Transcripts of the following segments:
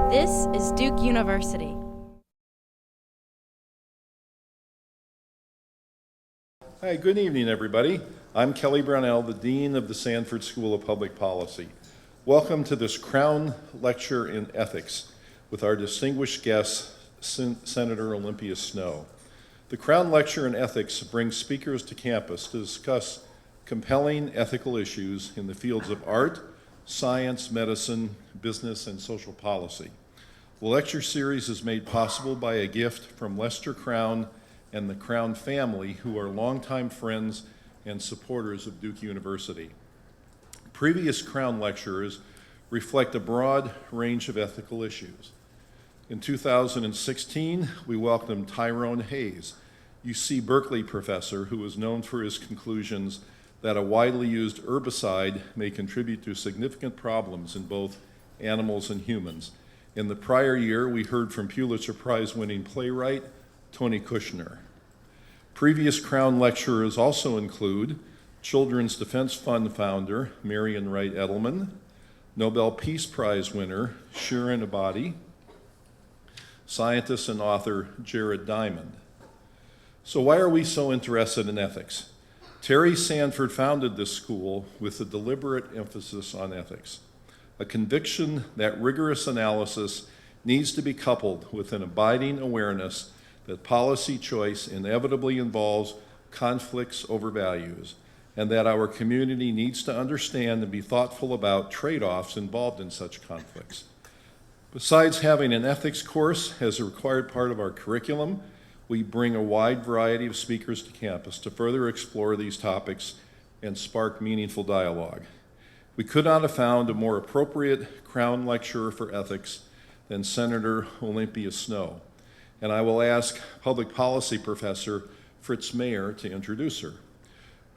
This is Duke University. Hi, good evening, everybody. I'm Kelly Brunell, the Dean of the Sanford School of Public Policy. Welcome to this Crown Lecture in Ethics with our distinguished guest, Senator Olympia Snowe. The Crown Lecture in Ethics brings speakers to campus to discuss compelling ethical issues in the fields of art, science, medicine, business, and social policy. The lecture series is made possible by a gift from Lester Crown and the Crown family, who are longtime friends and supporters of Duke University. Previous Crown lecturers reflect a broad range of ethical issues. In 2016, we welcomed Tyrone Hayes, UC Berkeley professor who is known for his conclusions that a widely used herbicide may contribute to significant problems in both animals and humans. In the prior year, we heard from Pulitzer Prize-winning playwright Tony Kushner. Previous Crown lecturers also include Children's Defense Fund founder Marian Wright Edelman, Nobel Peace Prize winner Shirin Ebadi, scientist and author Jared Diamond. So why are we so interested in ethics? Terry Sanford founded this school with a deliberate emphasis on ethics, a conviction that rigorous analysis needs to be coupled with an abiding awareness that policy choice inevitably involves conflicts over values, and that our community needs to understand and be thoughtful about trade-offs involved in such conflicts. Besides having an ethics course as a required part of our curriculum, we bring a wide variety of speakers to campus to further explore these topics and spark meaningful dialogue. We could not have found a more appropriate Crown lecturer for ethics than Senator Olympia Snowe, and I will ask public policy professor Fritz to introduce her.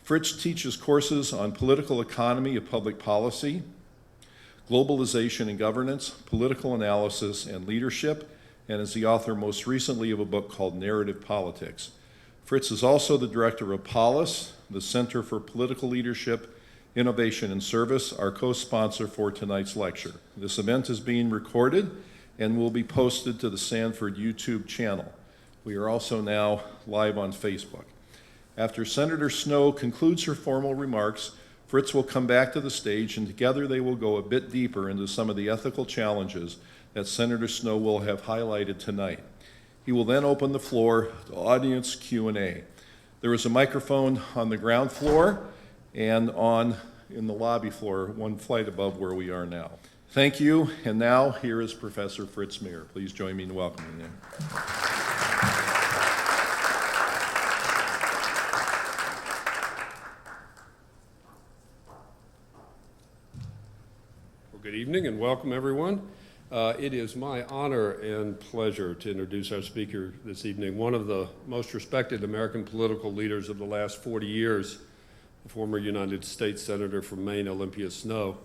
Fritz teaches courses on political economy of public policy, globalization and governance, political analysis and leadership, and is the author most recently of a book called Narrative Politics. Fritz is also the director of POLIS, the Center for Political Leadership, Innovation and Service, our co-sponsor for tonight's lecture. This event is being recorded and will be posted to the Sanford YouTube channel. We are also now live on Facebook. After Senator Snowe concludes her formal remarks, Fritz will come back to the stage, and together they will go a bit deeper into some of the ethical challenges that Senator Snowe will have highlighted tonight. He will then open the floor to audience Q&A. There is a microphone on the ground floor and in the lobby floor, one flight above where we are now. Thank you, and now here is Professor Fritz Mayer. Please join me in welcoming him. Well, good evening and welcome, everyone. It is my honor and pleasure to introduce our speaker this evening, one of the most respected American political leaders of the last 40 years, the former United States Senator from Maine, Olympia Snowe.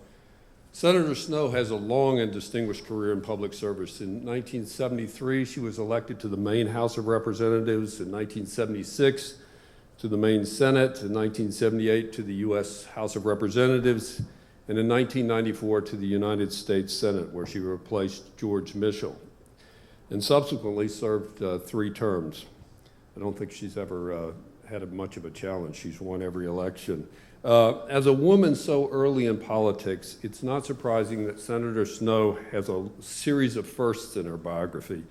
Senator Snowe has a long and distinguished career in public service. In 1973, she was elected to the Maine House of Representatives. In 1976, to the Maine Senate. In 1978, to the U.S. House of Representatives. And in 1994 to the United States Senate, where she replaced George Mitchell, and subsequently served 3 terms. I don't think she's ever had much of a challenge. She's won every election. As a woman so early in politics, it's not surprising that Senator Snowe has a series of firsts in her biography.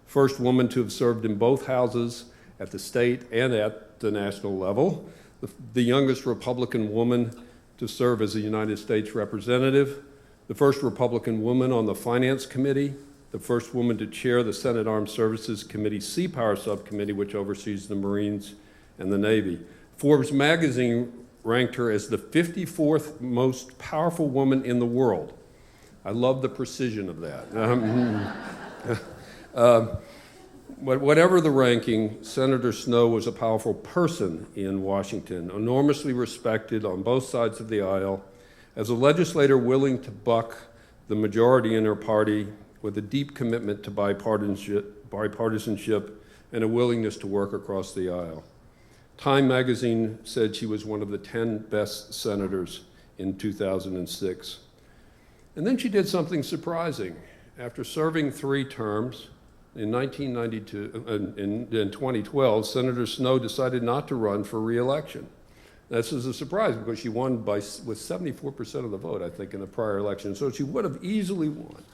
First woman to have served in both houses at the state and at the national level, the youngest Republican woman to serve as a United States representative, the first Republican woman on the Finance Committee, the first woman to chair the Senate Armed Services Committee Sea Power Subcommittee, which oversees the Marines and the Navy. Forbes magazine ranked her as the 54th most powerful woman in the world. I love the precision of that. Whatever the ranking, Senator Snowe was a powerful person in Washington, enormously respected on both sides of the aisle, as a legislator willing to buck the majority in her party with a deep commitment to bipartisanship and a willingness to work across the aisle. Time magazine said she was one of the 10 best senators in 2006. And then she did something surprising. After serving 3 terms, in 1992, in 2012, Senator Snowe decided not to run for re-election. This is a surprise because she won with 74% of the vote, I think, in the prior election. So she would have easily won.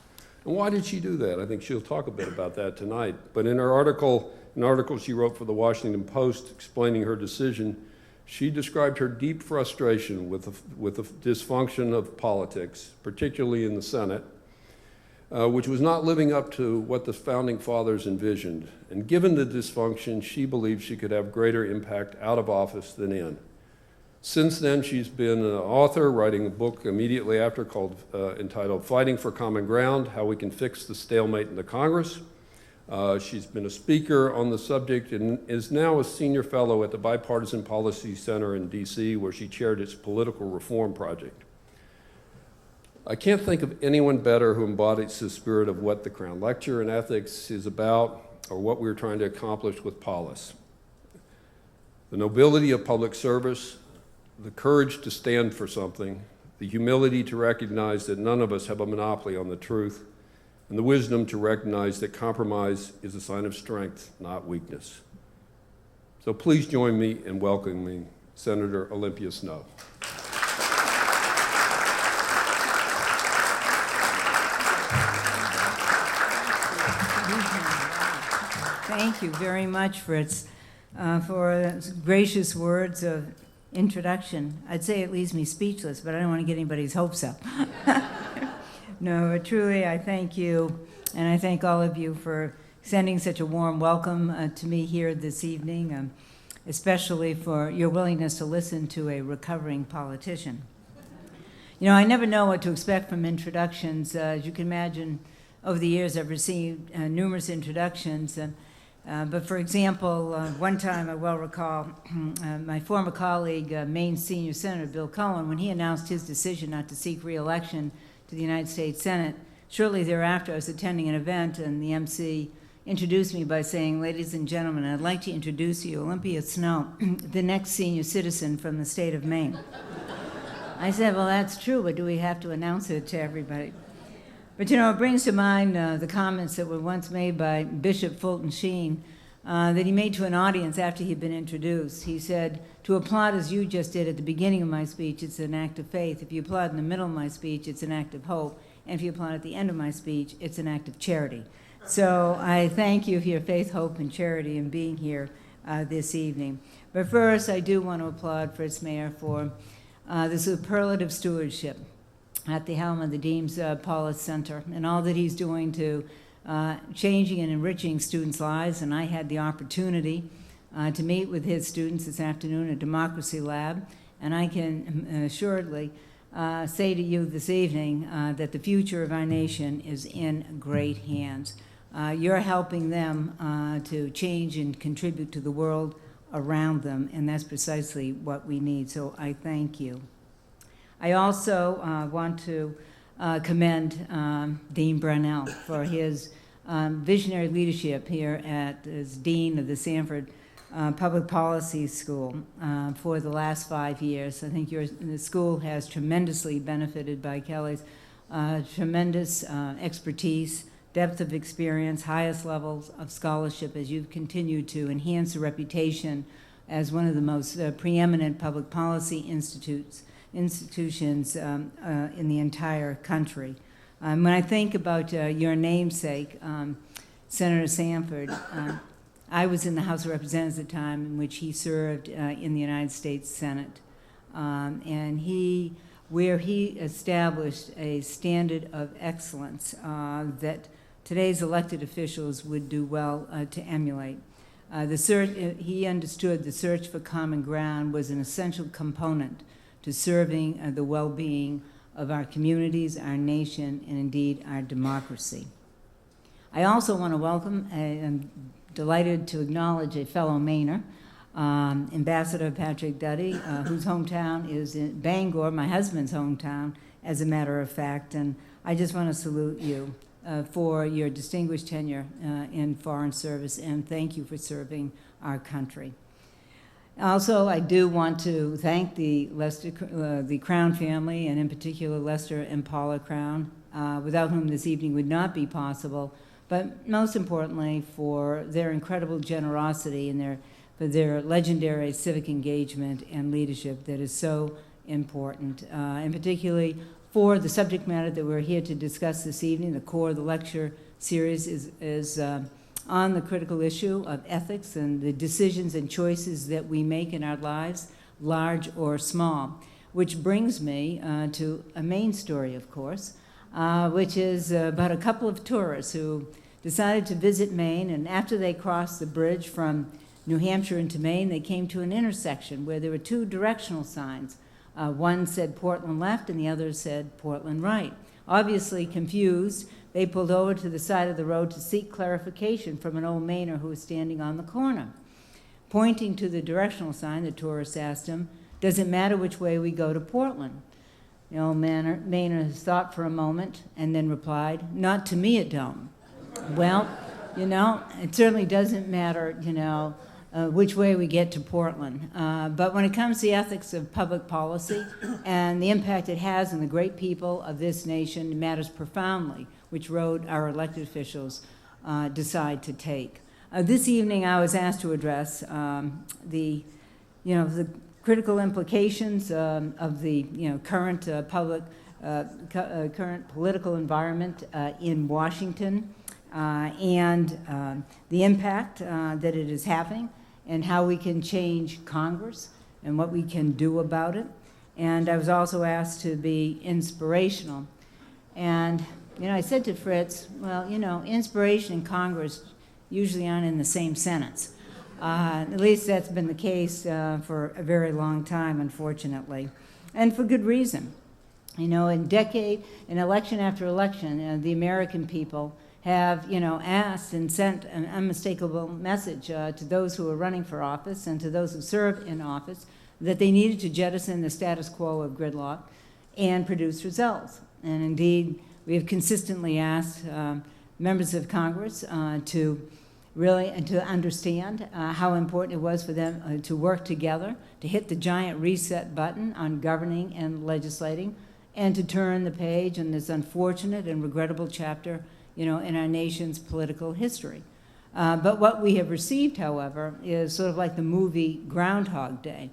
And why did she do that? I think she'll talk a bit about that tonight. But in her article, an article she wrote for the Washington Post explaining her decision, she described her deep frustration with the dysfunction of politics, particularly in the Senate, which was not living up to what the Founding Fathers envisioned. And given the dysfunction, she believed she could have greater impact out of office than in. Since then, she's been an author, writing a book immediately after entitled Fighting for Common Ground, How We Can Fix the Stalemate in the Congress. She's been a speaker on the subject and is now a senior fellow at the Bipartisan Policy Center in D.C., where she chaired its political reform project. I can't think of anyone better who embodies the spirit of what the Crown Lecture in Ethics is about, or what we're trying to accomplish with POLIS. The nobility of public service, the courage to stand for something, the humility to recognize that none of us have a monopoly on the truth, and the wisdom to recognize that compromise is a sign of strength, not weakness. So please join me in welcoming Senator Olympia Snowe. Thank you very much, Fritz, for gracious words of introduction. I'd say it leaves me speechless, but I don't want to get anybody's hopes up. No, but truly, I thank you, and I thank all of you for sending such a warm welcome to me here this evening, especially for your willingness to listen to a recovering politician. You know, I never know what to expect from introductions. As you can imagine, over the years, I've received numerous introductions. But for example, one time I well recall my former colleague, Maine Senior Senator Bill Cullen, when he announced his decision not to seek re-election to the United States Senate. Shortly thereafter, I was attending an event, and the MC introduced me by saying, "Ladies and gentlemen, I'd like to introduce you, Olympia Snowe, the next senior citizen from the state of Maine." I said, "Well, that's true, but do we have to announce it to everybody?" But, you know, it brings to mind the comments that were once made by Bishop Fulton Sheen that he made to an audience after he'd been introduced. He said, "To applaud as you just did at the beginning of my speech, it's an act of faith. If you applaud in the middle of my speech, it's an act of hope. And if you applaud at the end of my speech, it's an act of charity." So I thank you for your faith, hope, and charity in being here this evening. But first, I do want to applaud Fritz Mayor for the superlative stewardship at the helm of the Deems POLIS Center and all that he's doing to changing and enriching students' lives. And I had the opportunity to meet with his students this afternoon at Democracy Lab, and I can assuredly say to you this evening that the future of our nation is in great hands. You're helping them to change and contribute to the world around them, and that's precisely what we need, so I thank you. I also want to commend Dean Brunell for his visionary leadership here as Dean of the Sanford Public Policy School for the last 5 years. I think the school has tremendously benefited by Kelly's tremendous expertise, depth of experience, highest levels of scholarship as you've continued to enhance the reputation as one of the most preeminent public policy institutions in the entire country. When I think about your namesake, Senator Sanford, I was in the House of Representatives at the time in which he served in the United States Senate. And where he established a standard of excellence that today's elected officials would do well to emulate. He understood the search for common ground was an essential component to serving the well-being of our communities, our nation, and indeed our democracy. I also want to welcome, I'm delighted to acknowledge a fellow Mainer, Ambassador Patrick Duddy, whose hometown is in Bangor, my husband's hometown, as a matter of fact, and I just want to salute you for your distinguished tenure in foreign service, and thank you for serving our country. Also, I do want to thank the Crown family, and in particular Lester and Paula Crown, without whom this evening would not be possible, but most importantly for their incredible generosity and for their legendary civic engagement and leadership that is so important, and particularly for the subject matter that we're here to discuss this evening. The core of the lecture series is on the critical issue of ethics and the decisions and choices that we make in our lives, large or small, which brings me to a Maine story, of course, which is about a couple of tourists who decided to visit Maine, and after they crossed the bridge from New Hampshire into Maine, they came to an intersection where there were two directional signs. One said Portland left and the other said Portland right. Obviously confused, they pulled over to the side of the road to seek clarification from an old Mainer who was standing on the corner. Pointing to the directional sign, the tourist asked him, "Does it matter which way we go to Portland?" The old Mainer thought for a moment and then replied, "Not to me it don't." Well, it certainly doesn't matter, which way we get to Portland. But when it comes to the ethics of public policy and the impact it has on the great people of this nation, it matters profoundly which road our elected officials decide to take. This evening I was asked to address the critical implications of the current current political environment in Washington and the impact that it is having and how we can change Congress and what we can do about it. And I was also asked to be inspirational. And I said to Fritz, well, inspiration and Congress usually aren't in the same sentence. At least that's been the case for a very long time, unfortunately, and for good reason. In election after election, the American people have, asked and sent an unmistakable message to those who are running for office and to those who serve in office that they needed to jettison the status quo of gridlock and produce results. And indeed, we have consistently asked members of Congress to understand how important it was for them to work together, to hit the giant reset button on governing and legislating, and to turn the page on this unfortunate and regrettable chapter, in our nation's political history. But what we have received, however, is sort of like the movie Groundhog Day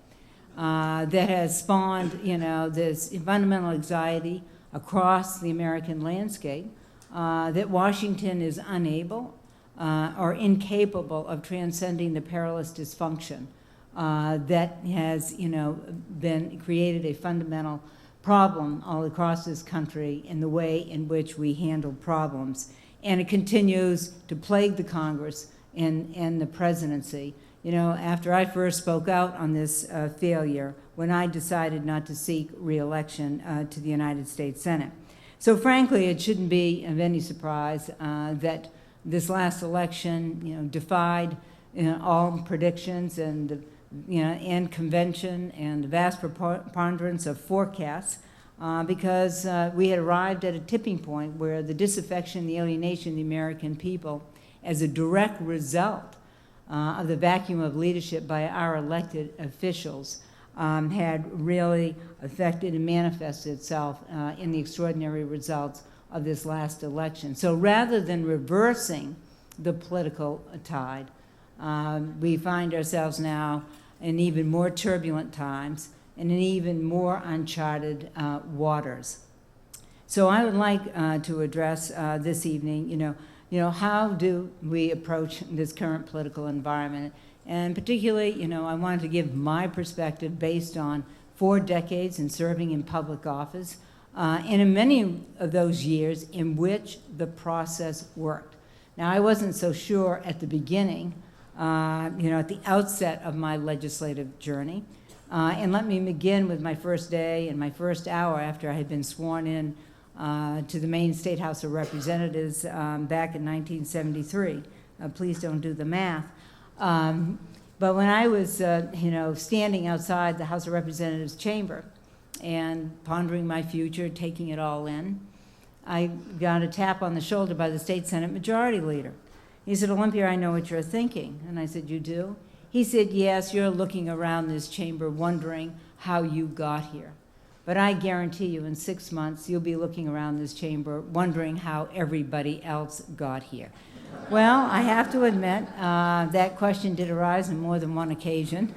that has spawned, this fundamental anxiety across the American landscape that Washington is unable or incapable of transcending the perilous dysfunction that has, been created a fundamental problem all across this country in the way in which we handle problems. And it continues to plague the Congress and the presidency. After I first spoke out on this failure, when I decided not to seek re-election to the United States Senate. So frankly, it shouldn't be of any surprise that this last election, defied all predictions and convention and the vast preponderance of forecasts because we had arrived at a tipping point where the disaffection, the alienation of the American people as a direct result of the vacuum of leadership by our elected officials had really affected and manifested itself in the extraordinary results of this last election. So rather than reversing the political tide, we find ourselves now in even more turbulent times and in even more uncharted waters. So I would like to address this evening, how do we approach this current political environment? And particularly, I wanted to give my perspective based on 4 decades in serving in public office, and in many of those years in which the process worked. Now, I wasn't so sure at the beginning, at the outset of my legislative journey. And let me begin with my first day and my first hour after I had been sworn in to the Maine State House of Representatives back in 1973. Please don't do the math. But when I was, standing outside the House of Representatives chamber and pondering my future, taking it all in, I got a tap on the shoulder by the State Senate Majority Leader. He said, "Olympia, I know what you're thinking." And I said, "You do?" He said, "Yes, you're looking around this chamber wondering how you got here." But I guarantee you in 6 months, you'll be looking around this chamber wondering how everybody else got here. Well, I have to admit, that question did arise on more than one occasion,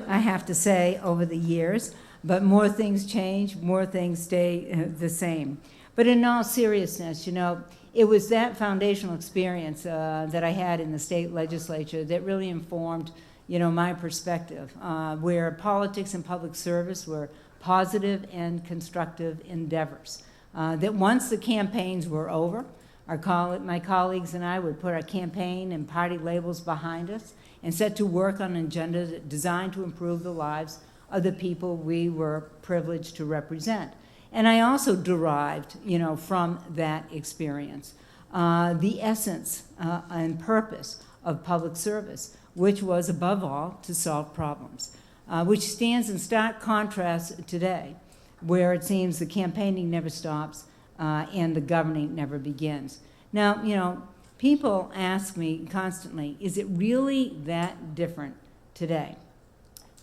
I have to say, over the years. But more things change, more things stay the same. But in all seriousness, you know, it was that foundational experience that I had in the state legislature that really informed, you know, my perspective, where politics and public service were positive and constructive endeavors. That once the campaigns were over, my colleagues and I would put our campaign and party labels behind us and set to work on an agenda designed to improve the lives of the people we were privileged to represent. And I also derived, you know, from that experience, the essence and purpose of public service, which was above all to solve problems, which stands in stark contrast today, where it seems the campaigning never stops and the governing never begins. Now, you know, people ask me constantly, is it really that different today?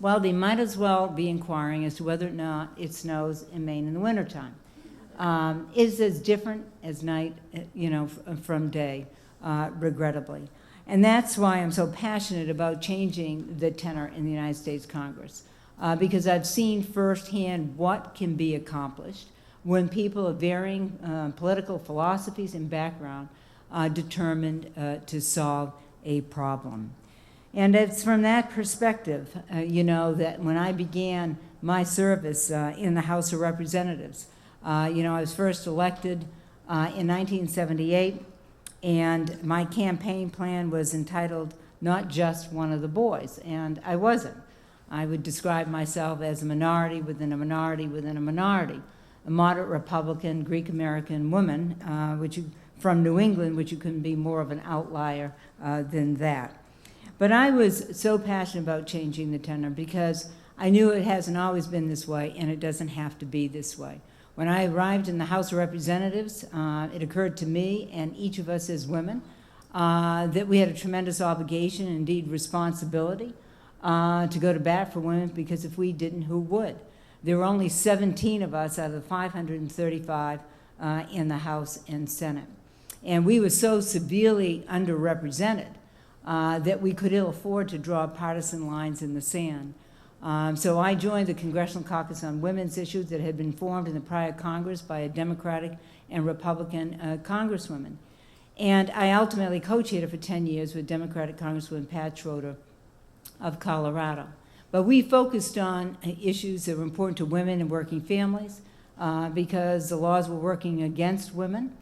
Well, they might as well be inquiring as to whether or not it snows in Maine in the wintertime. It's as different as night, you know, from day, regrettably. And that's why I'm so passionate about changing the tenor in the United States Congress, because I've seen firsthand what can be accomplished when people of varying political philosophies and background are determined to solve a problem. And it's from that perspective, you know, that when I began my service in the House of Representatives, you know, I was first elected in 1978, and my campaign plan was entitled, Not Just One of the Boys, and I wasn't. I would describe myself as a minority within a minority within a minority, a moderate Republican, Greek-American woman, from New England, which you couldn't be more of an outlier than that. But I was so passionate about changing the tenor because I knew it hasn't always been this way, and it doesn't have to be this way. When I arrived in the House of Representatives, it occurred to me and each of us as women that we had a tremendous obligation, and indeed responsibility, to go to bat for women, because if we didn't, who would? There were only 17 of us out of the 535 in the House and Senate. And we were so severely underrepresented that we could ill afford to draw partisan lines in the sand. So I joined the Congressional Caucus on Women's Issues that had been formed in the prior Congress by a Democratic and Republican congresswoman. And I ultimately co-chaired it for 10 years with Democratic Congresswoman Pat Schroeder of Colorado. But we focused on issues that were important to women and working families because the laws were working against women,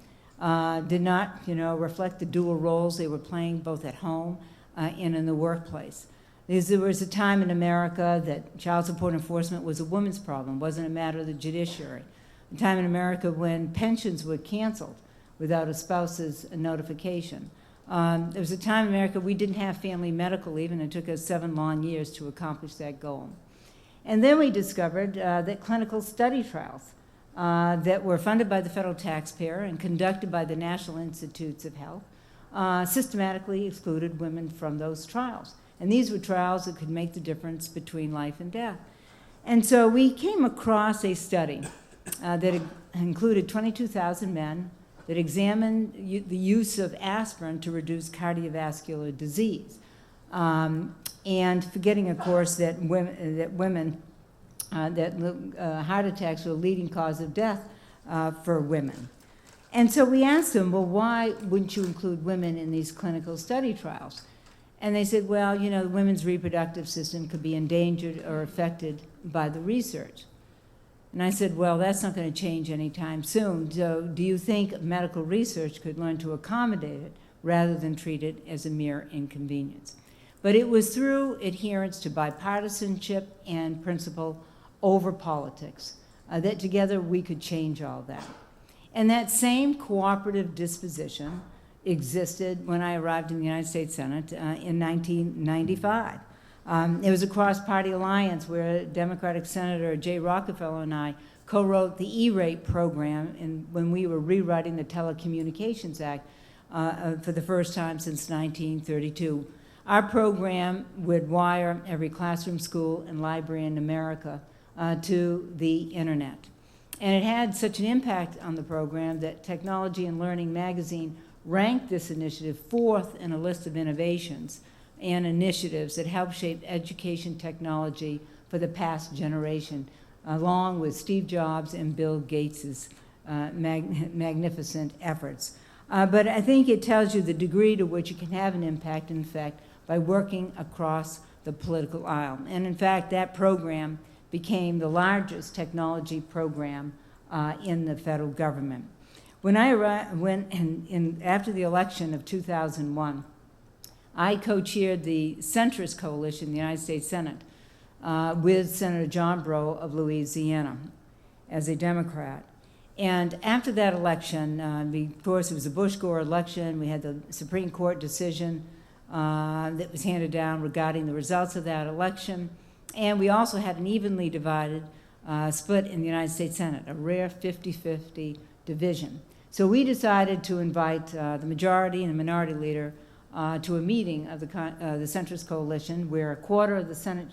did not, you know, reflect the dual roles they were playing both at home and in the workplace. There was a time in America that child support enforcement was a woman's problem, wasn't a matter of the judiciary. A time in America when pensions were canceled without a spouse's notification. There was a time in America we didn't have family medical leave, and it took us 7 long years to accomplish that goal. And then we discovered that clinical study trials that were funded by the federal taxpayer and conducted by the National Institutes of Health systematically excluded women from those trials. And these were trials that could make the difference between life and death. And so we came across a study that included 22,000 men that examined the use of aspirin to reduce cardiovascular disease. And forgetting, of course, that heart attacks were a leading cause of death for women. And so we asked them, well, why wouldn't you include women in these clinical study trials? And they said, well, you know, the women's reproductive system could be endangered or affected by the research. And I said, well, that's not going to change anytime soon. So do you think medical research could learn to accommodate it rather than treat it as a mere inconvenience? But it was through adherence to bipartisanship and principle over politics that together we could change all that. And that same cooperative disposition existed when I arrived in the United States Senate in 1995. It was a cross-party alliance where Democratic Senator Jay Rockefeller and I co-wrote the E-rate program when we were rewriting the Telecommunications Act for the first time since 1932. Our program would wire every classroom, school, and library in America to the internet. And it had such an impact on the program that Technology and Learning magazine ranked this initiative fourth in a list of innovations and initiatives that help shape education technology for the past generation, along with Steve Jobs and Bill Gates's magnificent efforts. But I think it tells you the degree to which it can have an impact, in fact, by working across the political aisle. And in fact, that program became the largest technology program in the federal government. When I after the election of 2001, I co-chaired the centrist coalition in the United States Senate with Senator John Breaux of Louisiana as a Democrat. And after that election, of course, it was a Bush-Gore election. We had the Supreme Court decision that was handed down regarding the results of that election. And we also had an evenly divided split in the United States Senate, a rare 50-50 division. So we decided to invite the majority and the minority leader to a meeting of the centrist coalition where a quarter of the Senate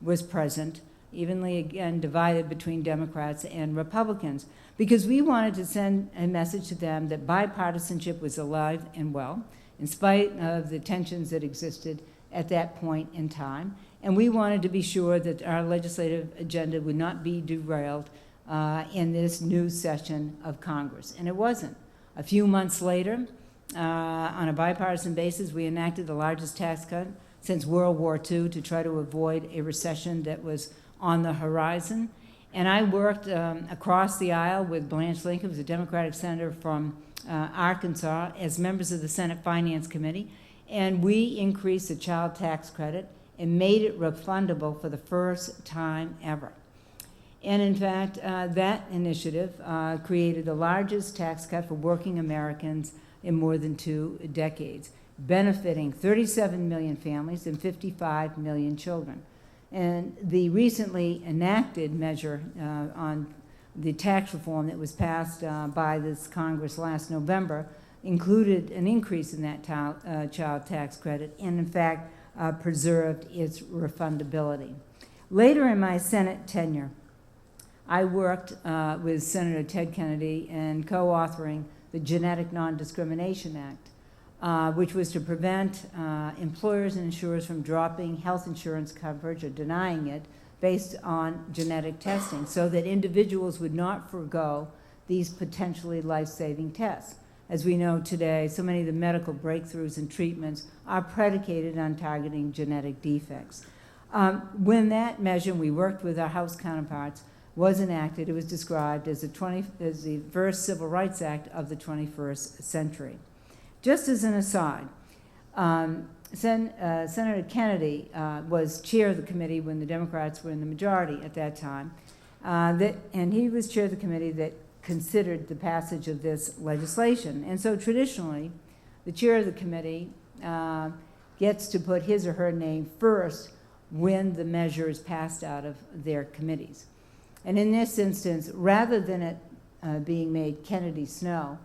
was present, evenly again divided between Democrats and Republicans, because we wanted to send a message to them that bipartisanship was alive and well, in spite of the tensions that existed at that point in time. And we wanted to be sure that our legislative agenda would not be derailed in this new session of Congress. And it wasn't. A few months later, on a bipartisan basis, we enacted the largest tax cut since World War II to try to avoid a recession that was on the horizon. And I worked across the aisle with Blanche Lincoln, who's a Democratic senator from Arkansas, as members of the Senate Finance Committee. And we increased the child tax credit and made it refundable for the first time ever. And in fact, that initiative created the largest tax cut for working Americans in more than 2 decades, benefiting 37 million families and 55 million children. And the recently enacted measure on the tax reform that was passed by this Congress last November included an increase in that child tax credit and, in fact, preserved its refundability. Later in my Senate tenure, I worked with Senator Ted Kennedy in co-authoring the Genetic Non-Discrimination Act, which was to prevent employers and insurers from dropping health insurance coverage or denying it based on genetic testing, so that individuals would not forego these potentially life-saving tests. As we know today, so many of the medical breakthroughs and treatments are predicated on targeting genetic defects. When that measure, we worked with our House counterparts, was enacted, it was described as the first Civil Rights Act of the 21st century. Just as an aside, Senator Kennedy was chair of the committee when the Democrats were in the majority at that time, and he was chair of the committee that considered the passage of this legislation. And so traditionally, the chair of the committee gets to put his or her name first when the measure is passed out of their committees. And in this instance, rather than it being made Kennedy Snowe,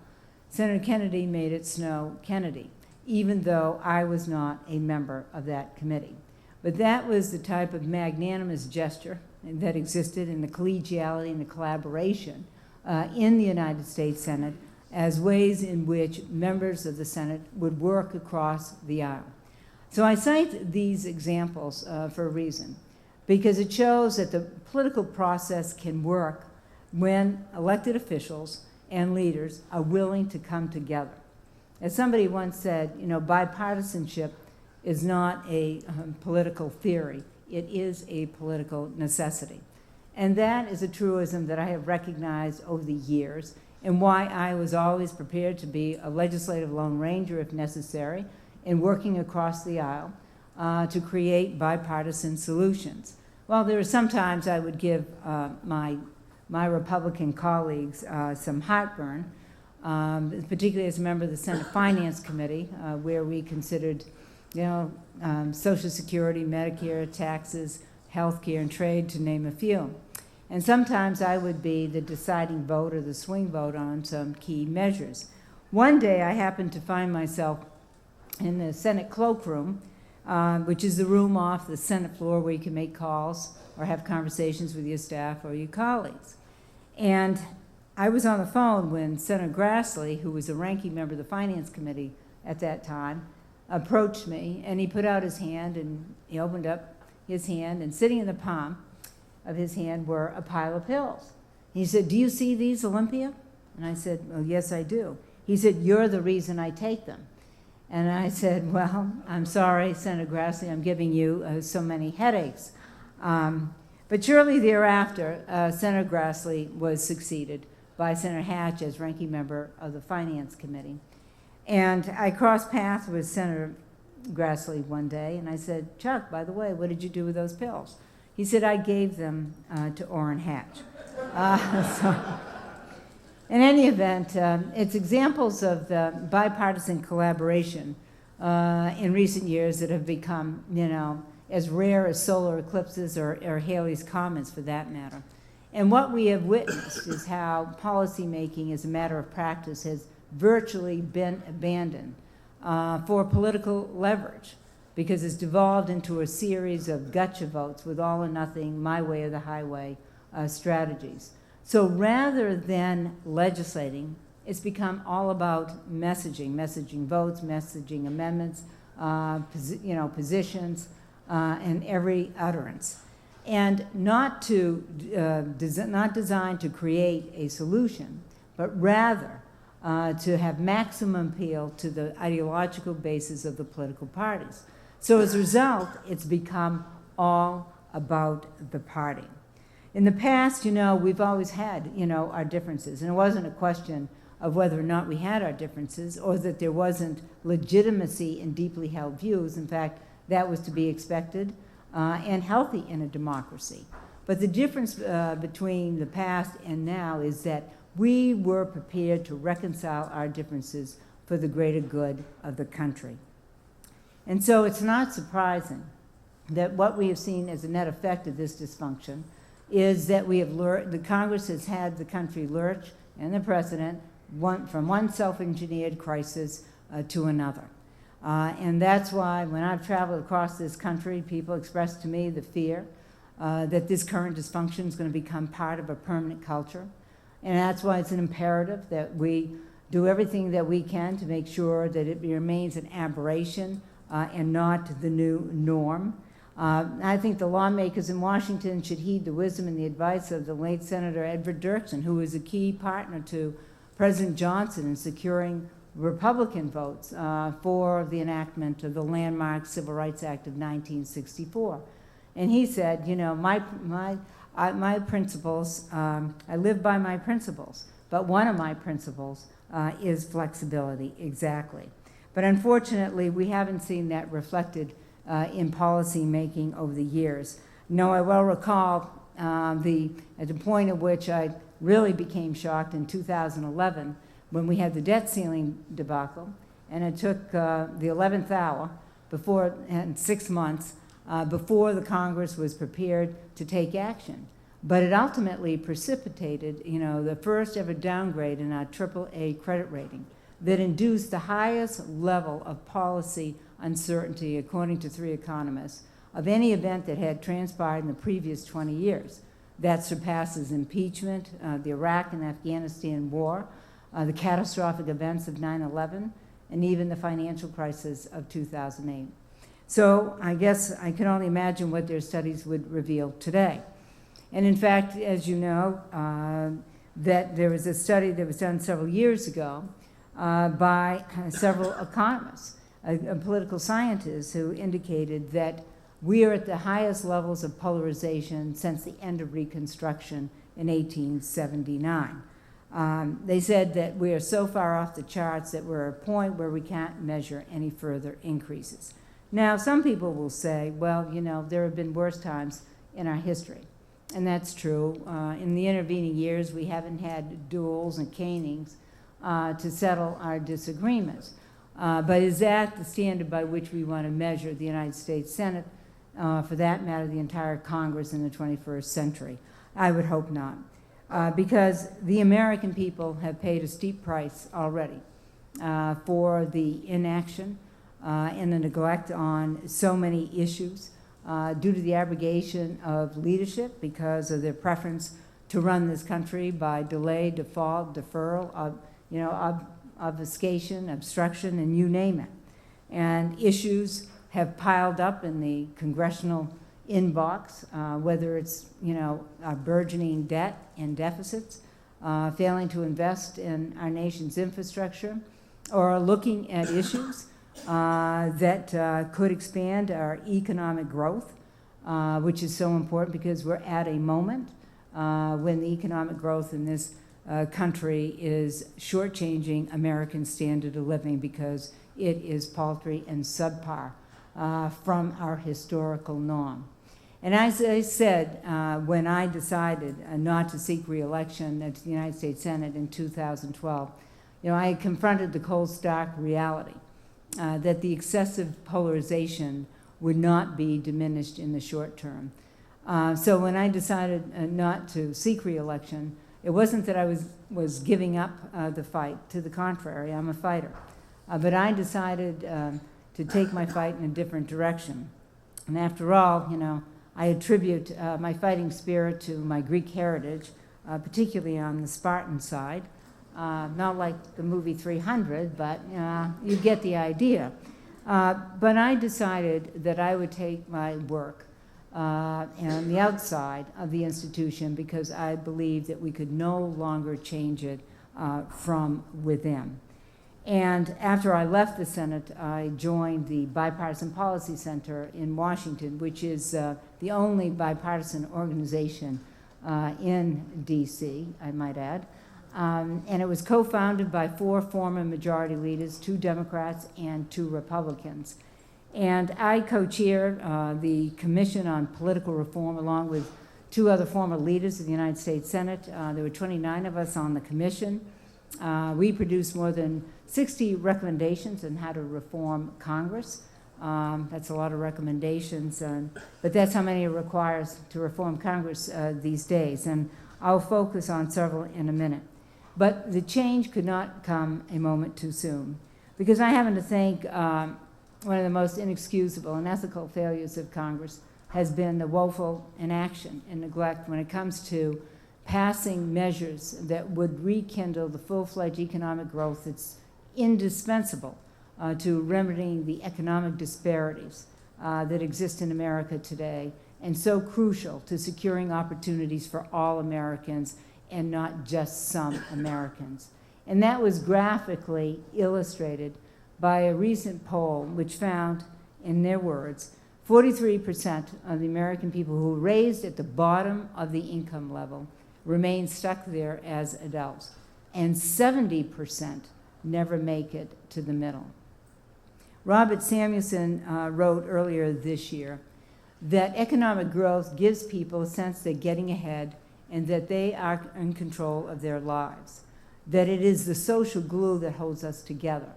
Senator Kennedy made it Snowe Kennedy, even though I was not a member of that committee. But that was the type of magnanimous gesture that existed in the collegiality and the collaboration in the United States Senate as ways in which members of the Senate would work across the aisle. So I cite these examples for a reason, because it shows that the political process can work when elected officials and leaders are willing to come together. As somebody once said, you know, bipartisanship is not a political theory. It is a political necessity. And that is a truism that I have recognized over the years, and why I was always prepared to be a legislative Lone Ranger if necessary, in working across the aisle to create bipartisan solutions. Well, there are sometimes I would give my Republican colleagues some heartburn, particularly as a member of the Senate Finance Committee, where we considered, Social Security, Medicare, taxes, healthcare, and trade, to name a few. And sometimes I would be the deciding vote or the swing vote on some key measures. One day I happened to find myself in the Senate cloakroom which is the room off the Senate floor where you can make calls or have conversations with your staff or your colleagues. And I was on the phone when Senator Grassley, who was a ranking member of the Finance Committee at that time, approached me, and he put out his hand, and he opened up his hand, and sitting in the palm of his hand were a pile of pills. He said, "Do you see these, Olympia?" And I said, "Well, yes, I do." He said, "You're the reason I take them." And I said, "Well, I'm sorry, Senator Grassley, I'm giving you so many headaches." But shortly thereafter, Senator Grassley was succeeded by Senator Hatch as ranking member of the Finance Committee. And I crossed paths with Senator Grassley one day, and I said, "Chuck, by the way, what did you do with those pills?" He said, "I gave them to Orrin Hatch." So, in any event, it's examples of the bipartisan collaboration in recent years that have become, as rare as solar eclipses or Halley's Comets for that matter. And what we have witnessed is how policymaking as a matter of practice has virtually been abandoned for political leverage, because it's devolved into a series of gotcha votes with all or nothing, my way or the highway strategies. So rather than legislating, it's become all about messaging votes, messaging amendments, positions, and every utterance. And not designed to create a solution, but rather to have maximum appeal to the ideological basis of the political parties. So as a result, it's become all about the party. In the past, we've always had, our differences, and it wasn't a question of whether or not we had our differences or that there wasn't legitimacy in deeply held views. In fact, that was to be expected and healthy in a democracy. But the difference between the past and now is that we were prepared to reconcile our differences for the greater good of the country. And so it's not surprising that what we have seen as a net effect of this dysfunction is that we have the Congress has had the country lurch, and the president, from one self-engineered crisis to another. And that's why when I've traveled across this country, people express to me the fear that this current dysfunction is going to become part of a permanent culture. And that's why it's an imperative that we do everything that we can to make sure that it remains an aberration and not the new norm. I think the lawmakers in Washington should heed the wisdom and the advice of the late Senator Edward Dirksen, who was a key partner to President Johnson in securing Republican votes for the enactment of the landmark Civil Rights Act of 1964. And he said, my principles, I live by my principles, but one of my principles is flexibility, exactly. But unfortunately, we haven't seen that reflected in policy making over the years. I well recall at the point at which I really became shocked in 2011 when we had the debt ceiling debacle, and it took the 11th hour and 6 months before the Congress was prepared to take action. But it ultimately precipitated, the first ever downgrade in our AAA credit rating that induced the highest level of policy uncertainty, according to 3 economists, of any event that had transpired in the previous 20 years. That surpasses impeachment, the Iraq and Afghanistan war, the catastrophic events of 9/11, and even the financial crisis of 2008. So I guess I can only imagine what their studies would reveal today. And in fact, as you know, that there was a study that was done several years ago by several economists, political scientists, who indicated that we are at the highest levels of polarization since the end of Reconstruction in 1879. They said that we are so far off the charts that we're at a point where we can't measure any further increases. Now, some people will say, well, there have been worse times in our history. And that's true. In the intervening years, we haven't had duels and canings to settle our disagreements. But is that the standard by which we want to measure the United States Senate, for that matter, the entire Congress in the 21st century? I would hope not. Because the American people have paid a steep price already for the inaction and a neglect on so many issues due to the abrogation of leadership because of their preference to run this country by delay, default, deferral, obfuscation, obstruction, and you name it. And issues have piled up in the congressional inbox, whether it's, our burgeoning debt and deficits, failing to invest in our nation's infrastructure, or looking at issues that could expand our economic growth, which is so important because we're at a moment when the economic growth in this country is shortchanging American standard of living because it is paltry and subpar from our historical norm. And as I said, when I decided not to seek re-election to the United States Senate in 2012, I confronted the cold, stark reality that the excessive polarization would not be diminished in the short term. So when I decided not to seek re-election, it wasn't that I was giving up the fight. To the contrary, I'm a fighter. But I decided to take my fight in a different direction. And after all, I attribute my fighting spirit to my Greek heritage, particularly on the Spartan side. Not like the movie 300, but you get the idea. But I decided that I would take my work on the outside of the institution because I believed that we could no longer change it from within. And after I left the Senate, I joined the Bipartisan Policy Center in Washington, which is the only bipartisan organization in D.C., I might add. And it was co-founded by 4 former majority leaders, 2 Democrats and 2 Republicans. And I co-chair the Commission on Political Reform along with 2 other former leaders of the United States Senate. There were 29 of us on the commission. We produced more than 60 recommendations on how to reform Congress. That's a lot of recommendations, but that's how many it requires to reform Congress these days. And I'll focus on several in a minute. But the change could not come a moment too soon, because I happen to think one of the most inexcusable and ethical failures of Congress has been the woeful inaction and neglect when it comes to passing measures that would rekindle the full-fledged economic growth that's indispensable to remedying the economic disparities that exist in America today, and so crucial to securing opportunities for all Americans and not just some Americans. And that was graphically illustrated by a recent poll which found, in their words, 43% of the American people who were raised at the bottom of the income level remain stuck there as adults, and 70% never make it to the middle. Robert Samuelson wrote earlier this year that economic growth gives people a sense they're getting ahead and that they are in control of their lives, that it is the social glue that holds us together.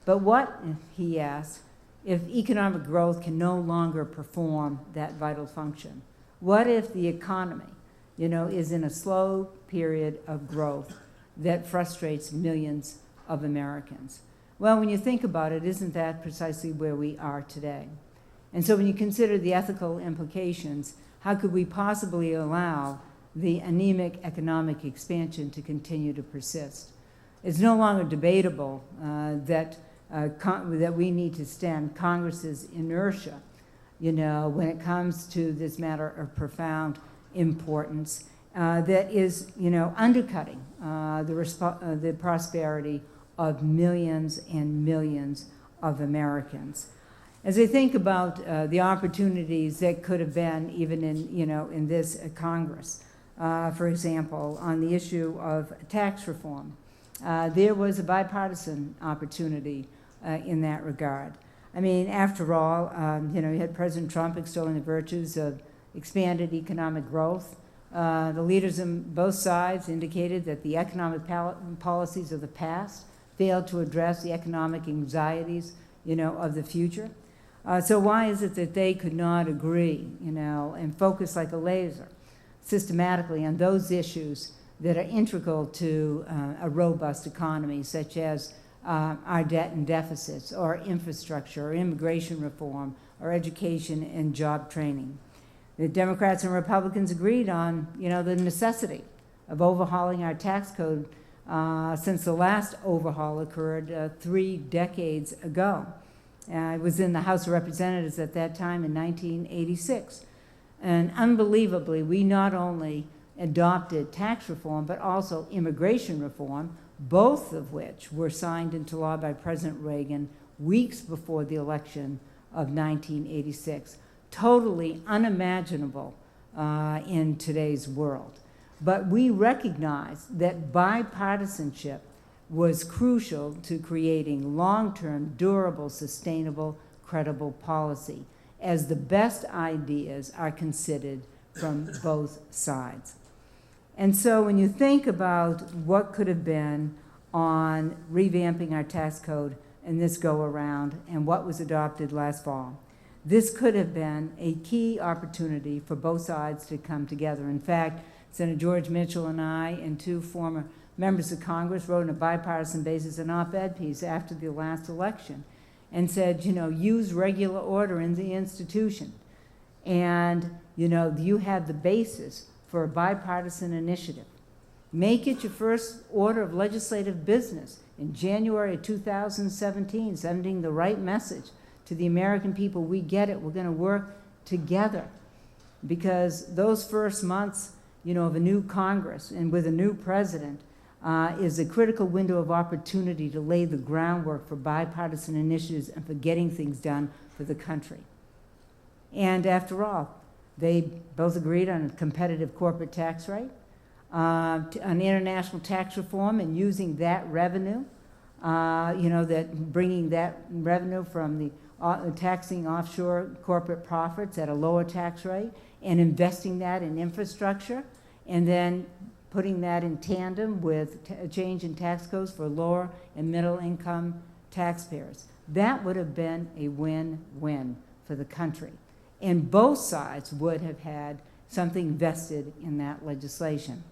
But what, he asked, if economic growth can no longer perform that vital function? What if the economy, is in a slow period of growth that frustrates millions of Americans? Well, when you think about it, isn't that precisely where we are today? And so when you consider the ethical implications, how could we possibly allow the anemic economic expansion to continue to persist? It's no longer debatable that we need to stem Congress's inertia, when it comes to this matter of profound importance that is, undercutting the prosperity of millions and millions of Americans. As I think about the opportunities that could have been even in this Congress, for example, on the issue of tax reform, there was a bipartisan opportunity in that regard. I mean, after all, you had President Trump extolling the virtues of expanded economic growth. The leaders on both sides indicated that the economic policies of the past failed to address the economic anxieties, of the future. So why is it that they could not agree, and focus like a laser systematically on those issues that are integral to a robust economy, such as our debt and deficits, or infrastructure, or immigration reform, or education and job training. The Democrats and Republicans agreed on, the necessity of overhauling our tax code since the last overhaul occurred 3 decades ago. I was in the House of Representatives at that time in 1986. And unbelievably, we not only adopted tax reform, but also immigration reform, both of which were signed into law by President Reagan weeks before the election of 1986. Totally unimaginable in today's world. But we recognize that bipartisanship was crucial to creating long-term, durable, sustainable, credible policy, as the best ideas are considered from both sides. And so when you think about what could have been on revamping our tax code in this go-around and what was adopted last fall, this could have been a key opportunity for both sides to come together. In fact, Senator George Mitchell and I and 2 former members of Congress wrote on a bipartisan basis an op-ed piece after the last election and said, use regular order in the institution. And, you have the basis for a bipartisan initiative. Make it your first order of legislative business in January of 2017, sending the right message to the American people. We get it. We're going to work together. Because those first months, of a new Congress and with a new president is a critical window of opportunity to lay the groundwork for bipartisan initiatives and for getting things done for the country. And after all, they both agreed on a competitive corporate tax rate, on international tax reform and using that revenue, bringing that revenue from the taxing offshore corporate profits at a lower tax rate and investing that in infrastructure, and then putting that in tandem with a change in tax codes for lower and middle income taxpayers. That would have been a win-win for the country. And both sides would have had something vested in that legislation.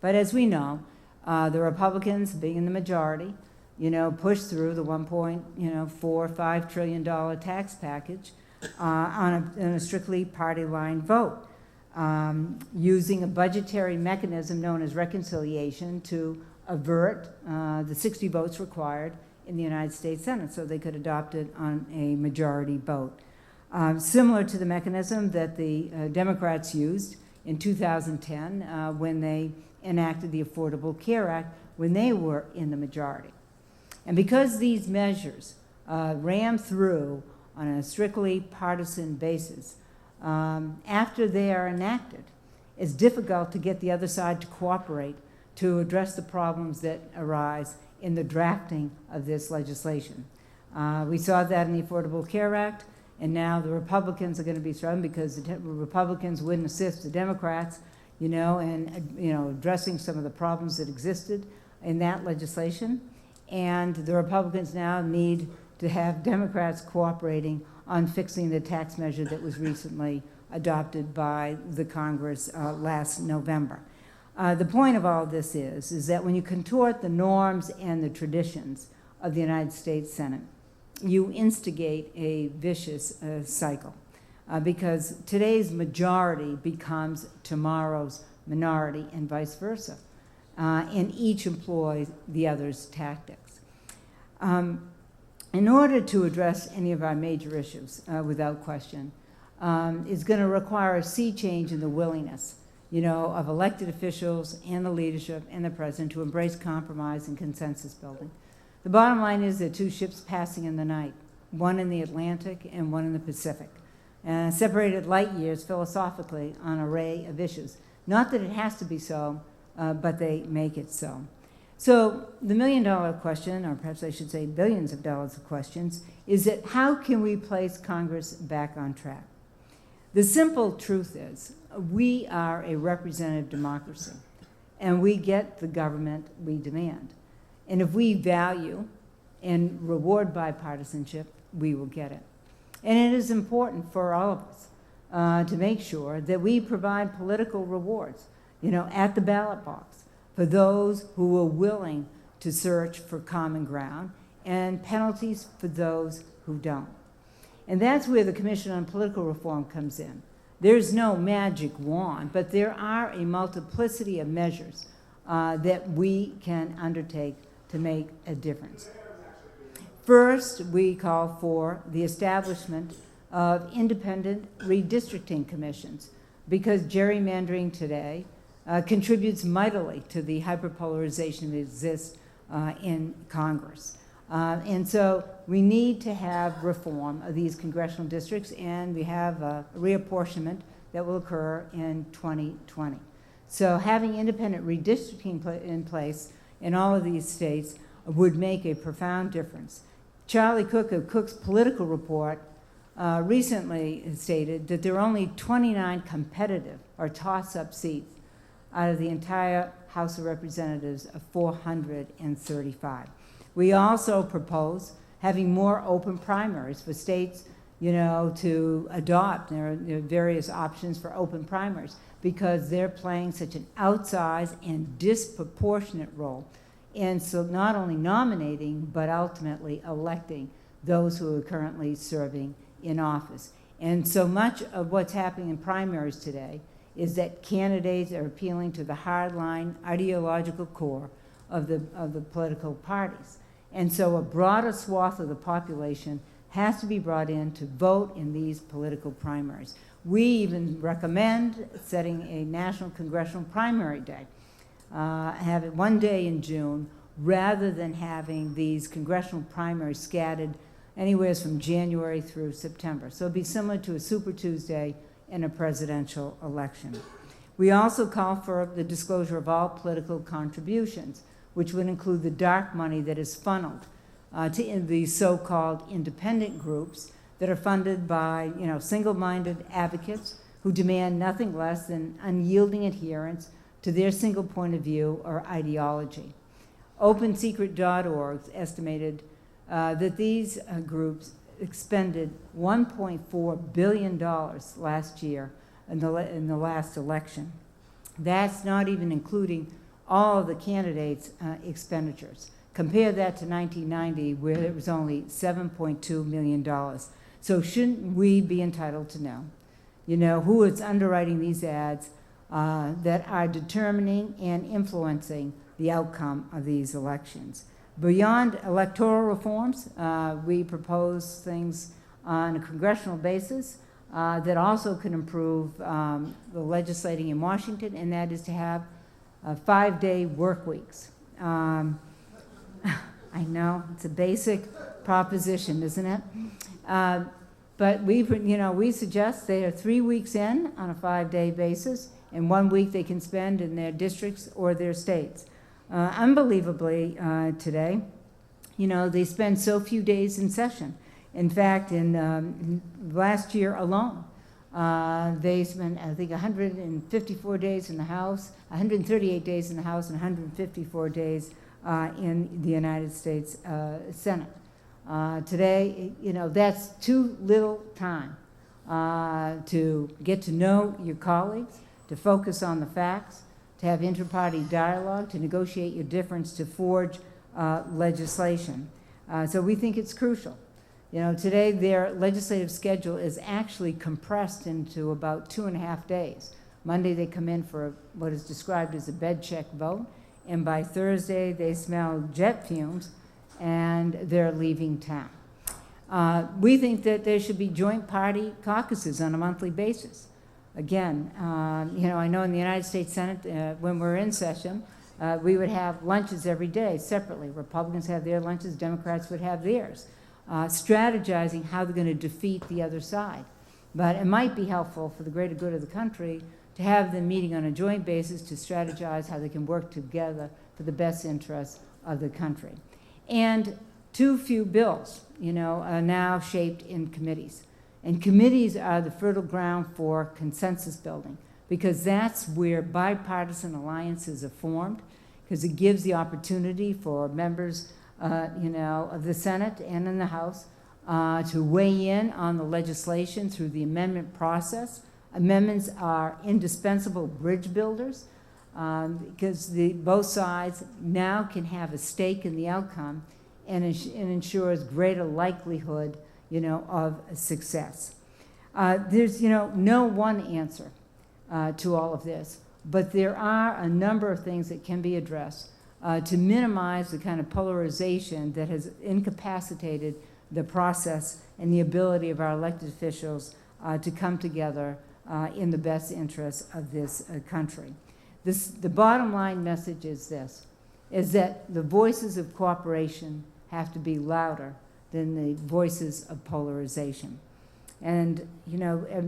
But as we know, the Republicans, being in the majority, pushed through the $1.45 trillion tax package on a strictly party line vote, using a budgetary mechanism known as reconciliation to avert the 60 votes required in the United States Senate so they could adopt it on a majority vote. Similar to the mechanism that the Democrats used in 2010 when they enacted the Affordable Care Act when they were in the majority. And because these measures ran through on a strictly partisan basis, after they are enacted, it's difficult to get the other side to cooperate to address the problems that arise in the drafting of this legislation. We saw that in the Affordable Care Act, and now the Republicans are going to be struggling because the Republicans wouldn't assist the Democrats, in addressing some of the problems that existed in that legislation. And the Republicans now need to have Democrats cooperating on fixing the tax measure that was recently adopted by the Congress last November. The point of all this is that when you contort the norms and the traditions of the United States Senate, you instigate a vicious cycle because today's majority becomes tomorrow's minority and vice versa, and each employs the other's tactics. In order to address any of our major issues, without question, is going to require a sea change in the willingness, of elected officials and the leadership and the president to embrace compromise and consensus building. The bottom line is there are 2 ships passing in the night, one in the Atlantic and one in the Pacific, separated light years philosophically on an array of issues. Not that it has to be so, but they make it so. So the million-dollar question, or perhaps I should say billions of dollars of questions, is that how can we place Congress back on track? The simple truth is we are a representative democracy, and we get the government we demand. And if we value and reward bipartisanship, we will get it. And it is important for all of us to make sure that we provide political rewards, at the ballot box for those who are willing to search for common ground, and penalties for those who don't. And that's where the Commission on Political Reform comes in. There's no magic wand, but there are a multiplicity of measures that we can undertake to make a difference. First, we call for the establishment of independent redistricting commissions, because gerrymandering today contributes mightily to the hyperpolarization that exists in Congress. And so we need to have reform of these congressional districts, and we have a reapportionment that will occur in 2020. So having independent redistricting in place in all of these states would make a profound difference. Charlie Cook of Cook's Political Report recently stated that there are only 29 competitive or toss-up seats out of the entire House of Representatives of 435. We also propose having more open primaries for states, to adopt. There are various options for open primaries because they're playing such an outsized and disproportionate role in so not only nominating but ultimately electing those who are currently serving in office. And so much of what's happening in primaries today is that candidates are appealing to the hardline ideological core of the political parties. And so a broader swath of the population has to be brought in to vote in these political primaries. We even recommend setting a national congressional primary day, have it one day in June, rather than having these congressional primaries scattered anywhere from January through September. So it'd be similar to a Super Tuesday in a presidential election. We also call for the disclosure of all political contributions, which would include the dark money that is funneled to the so-called independent groups that are funded by single-minded advocates who demand nothing less than unyielding adherence to their single point of view or ideology. OpenSecret.org estimated that these groups expended $1.4 billion last year in the last election. That's not even including all of the candidates' expenditures. Compare that to 1990, where it was only $7.2 million. So shouldn't we be entitled to know, who is underwriting these ads that are determining and influencing the outcome of these elections? Beyond electoral reforms, we propose things on a congressional basis that also can improve the legislating in Washington, and that is to have 5-day work weeks. I know, it's a basic proposition, isn't it? But we suggest they are 3 weeks in on a 5-day basis, and 1 week they can spend in their districts or their states. Unbelievably, today, they spend so few days in session. In fact, in last year alone, they spent, I think, 154 days in the House, 138 days in the House, and 154 days in the United States Senate. Today, that's too little time to get to know your colleagues, to focus on the facts, to have inter-party dialogue, to negotiate your difference, to forge legislation. So we think it's crucial. Today their legislative schedule is actually compressed into about 2.5 days. Monday they come in for what is described as a bed check vote, and by Thursday they smell jet fumes and they're leaving town. We think that there should be joint party caucuses on a monthly basis. Again, I know in the United States Senate, when we're in session, we would have lunches every day separately. Republicans have their lunches, Democrats would have theirs, strategizing how they're going to defeat the other side. But it might be helpful for the greater good of the country to have them meeting on a joint basis to strategize how they can work together for the best interests of the country. And too few bills, are now shaped in committees. And committees are the fertile ground for consensus building, because that's where bipartisan alliances are formed, because it gives the opportunity for members, of the Senate and in the House to weigh in on the legislation through the amendment process. Amendments are indispensable bridge builders. because both sides now can have a stake in the outcome, and ensures greater likelihood, of success. There's, no one answer to all of this, but there are a number of things that can be addressed to minimize the kind of polarization that has incapacitated the process and the ability of our elected officials to come together in the best interests of this country. The bottom line message is this, is that the voices of cooperation have to be louder than the voices of polarization. And,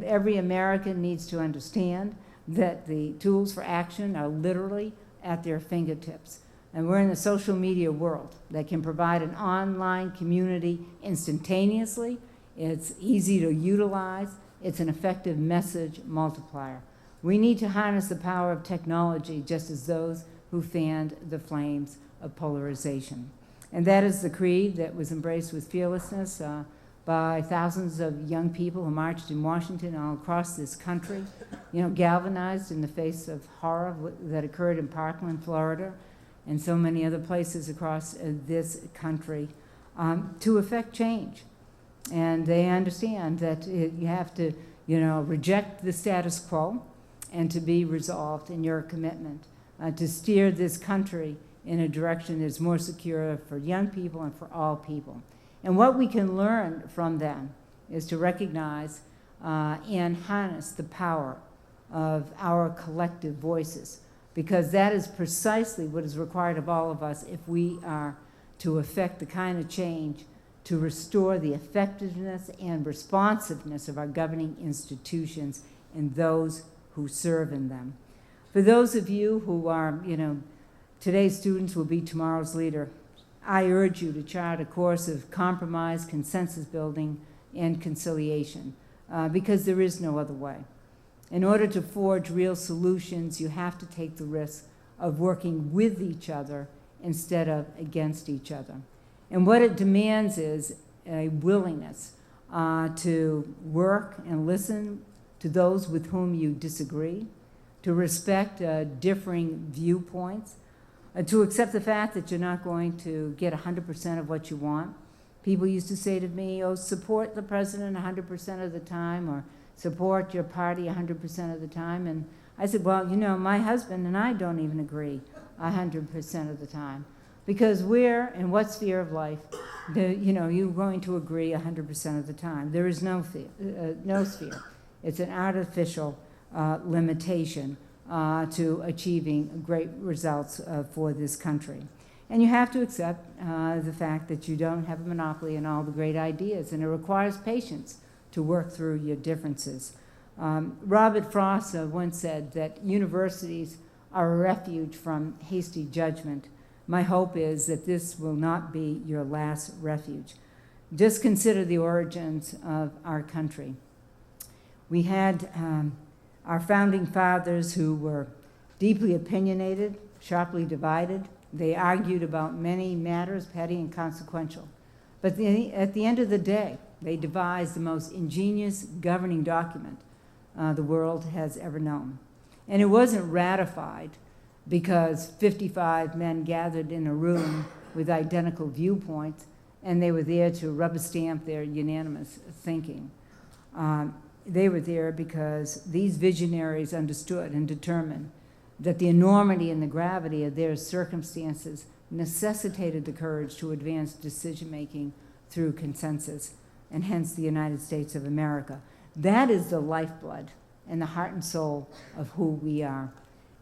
every American needs to understand that the tools for action are literally at their fingertips. And we're in a social media world that can provide an online community instantaneously. It's easy to utilize. It's an effective message multiplier. We need to harness the power of technology just as those who fanned the flames of polarization. And that is the creed that was embraced with fearlessness by thousands of young people who marched in Washington all across this country, galvanized in the face of horror that occurred in Parkland, Florida, and so many other places across this country to effect change. And they understand that you have to, reject the status quo and to be resolved in your commitment to steer this country in a direction that's more secure for young people and for all people. And what we can learn from them is to recognize and harness the power of our collective voices, because that is precisely what is required of all of us if we are to effect the kind of change to restore the effectiveness and responsiveness of our governing institutions and those who serve in them. For those of you who are, today's students will be tomorrow's leader, I urge you to chart a course of compromise, consensus building, and conciliation, because there is no other way. In order to forge real solutions, you have to take the risk of working with each other instead of against each other. And what it demands is a willingness to work and listen to those with whom you disagree, to respect differing viewpoints, to accept the fact that you're not going to get 100% of what you want. People used to say to me, support the president 100% of the time, or support your party 100% of the time. And I said, well, my husband and I don't even agree 100% of the time. Because where, in what sphere of life, you're going to agree 100% of the time. There is no sphere. It's an artificial limitation to achieving great results for this country. And you have to accept the fact that you don't have a monopoly on all the great ideas, and it requires patience to work through your differences. Robert Frost once said that universities are a refuge from hasty judgment. My hope is that this will not be your last refuge. Just consider the origins of our country. We had our founding fathers who were deeply opinionated, sharply divided. They argued about many matters, petty and consequential. But at the end of the day, they devised the most ingenious governing document the world has ever known. And it wasn't ratified because 55 men gathered in a room with identical viewpoints, and they were there to rubber stamp their unanimous thinking. They were there because these visionaries understood and determined that the enormity and the gravity of their circumstances necessitated the courage to advance decision-making through consensus, and hence the United States of America. That is the lifeblood and the heart and soul of who we are.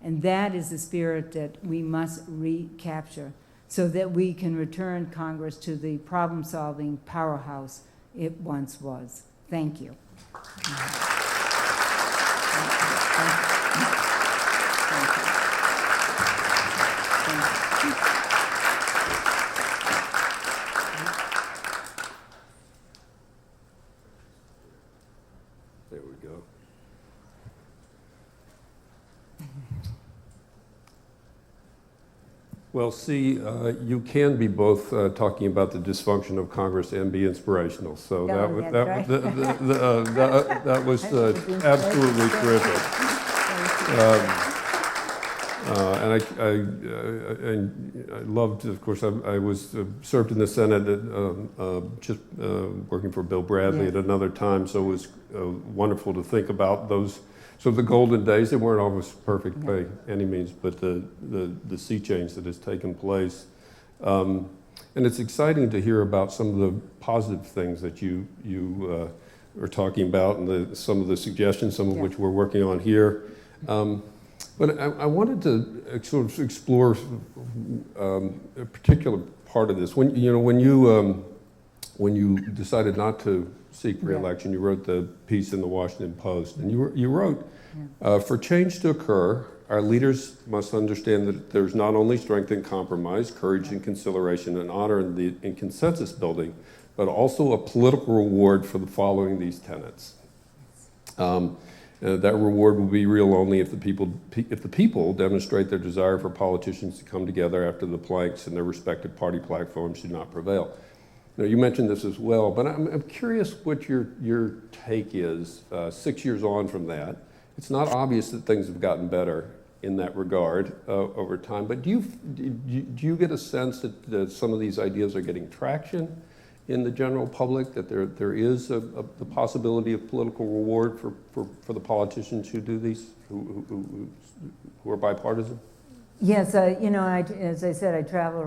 And that is the spirit that we must recapture so that we can return Congress to the problem-solving powerhouse it once was. Thank you. There we go. Well, see, you can be both talking about the dysfunction of Congress and be inspirational. So that was absolutely terrific. And I loved, of course, I was served in the Senate, just working for Bill Bradley Yes. at another time, so it was wonderful to think about those. So the golden days, they weren't always perfect by any means, but the sea change that has taken place. And it's exciting to hear about some of the positive things that you are talking about, and some of the suggestions, some of which we're working on here. But I wanted to sort of explore a particular part of this. When you decided not to seek re-election, you wrote the piece in the Washington Post, and you wrote, for change to occur, our leaders must understand that there's not only strength in compromise, courage in conciliation, and honor in consensus building, but also a political reward for following these tenets. That reward will be real only if the people demonstrate their desire for politicians to come together after the planks in their respective party platforms do not prevail. Now, you mentioned this as well, but I'm curious what your take is 6 years on from that. It's not obvious that things have gotten better in that regard over time, but do you get a sense that some of these ideas are getting traction in the general public, that there is the possibility of political reward for the politicians who do these, who are bipartisan? Yes, as I said, I travel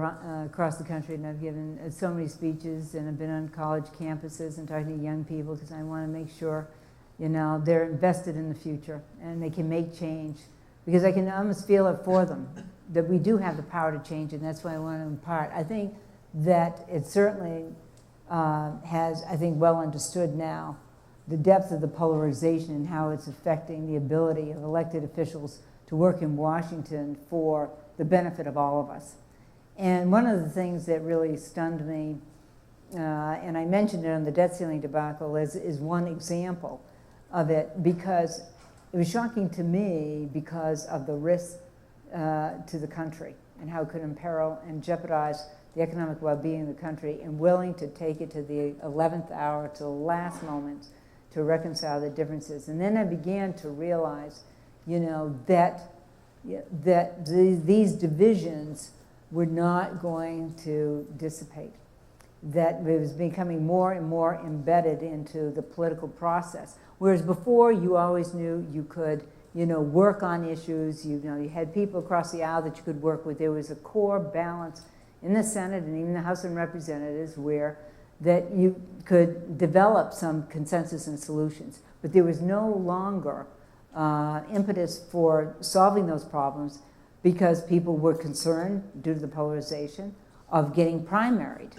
across the country, and I've given so many speeches, and I've been on college campuses and talking to young people because I want to make sure, they're invested in the future and they can make change, because I can almost feel it for them, that we do have the power to change, and that's why I want to impart. I think that it certainly has, well understood now, the depth of the polarization and how it's affecting the ability of elected officials to work in Washington for the benefit of all of us. And one of the things that really stunned me, and I mentioned it on the debt ceiling debacle, is one example of it, because it was shocking to me because of the risk to the country and how it could imperil and jeopardize the economic well-being of the country, and willing to take it to the 11th hour, to the last moment, to reconcile the differences. And then I began to realize, that these divisions were not going to dissipate, that it was becoming more and more embedded into the political process. Whereas before, you always knew you could, work on issues, you had people across the aisle that you could work with. There was a core balance in the Senate and even the House of Representatives where that you could develop some consensus and solutions. But there was no longer impetus for solving those problems, because people were concerned, due to the polarization, of getting primaried.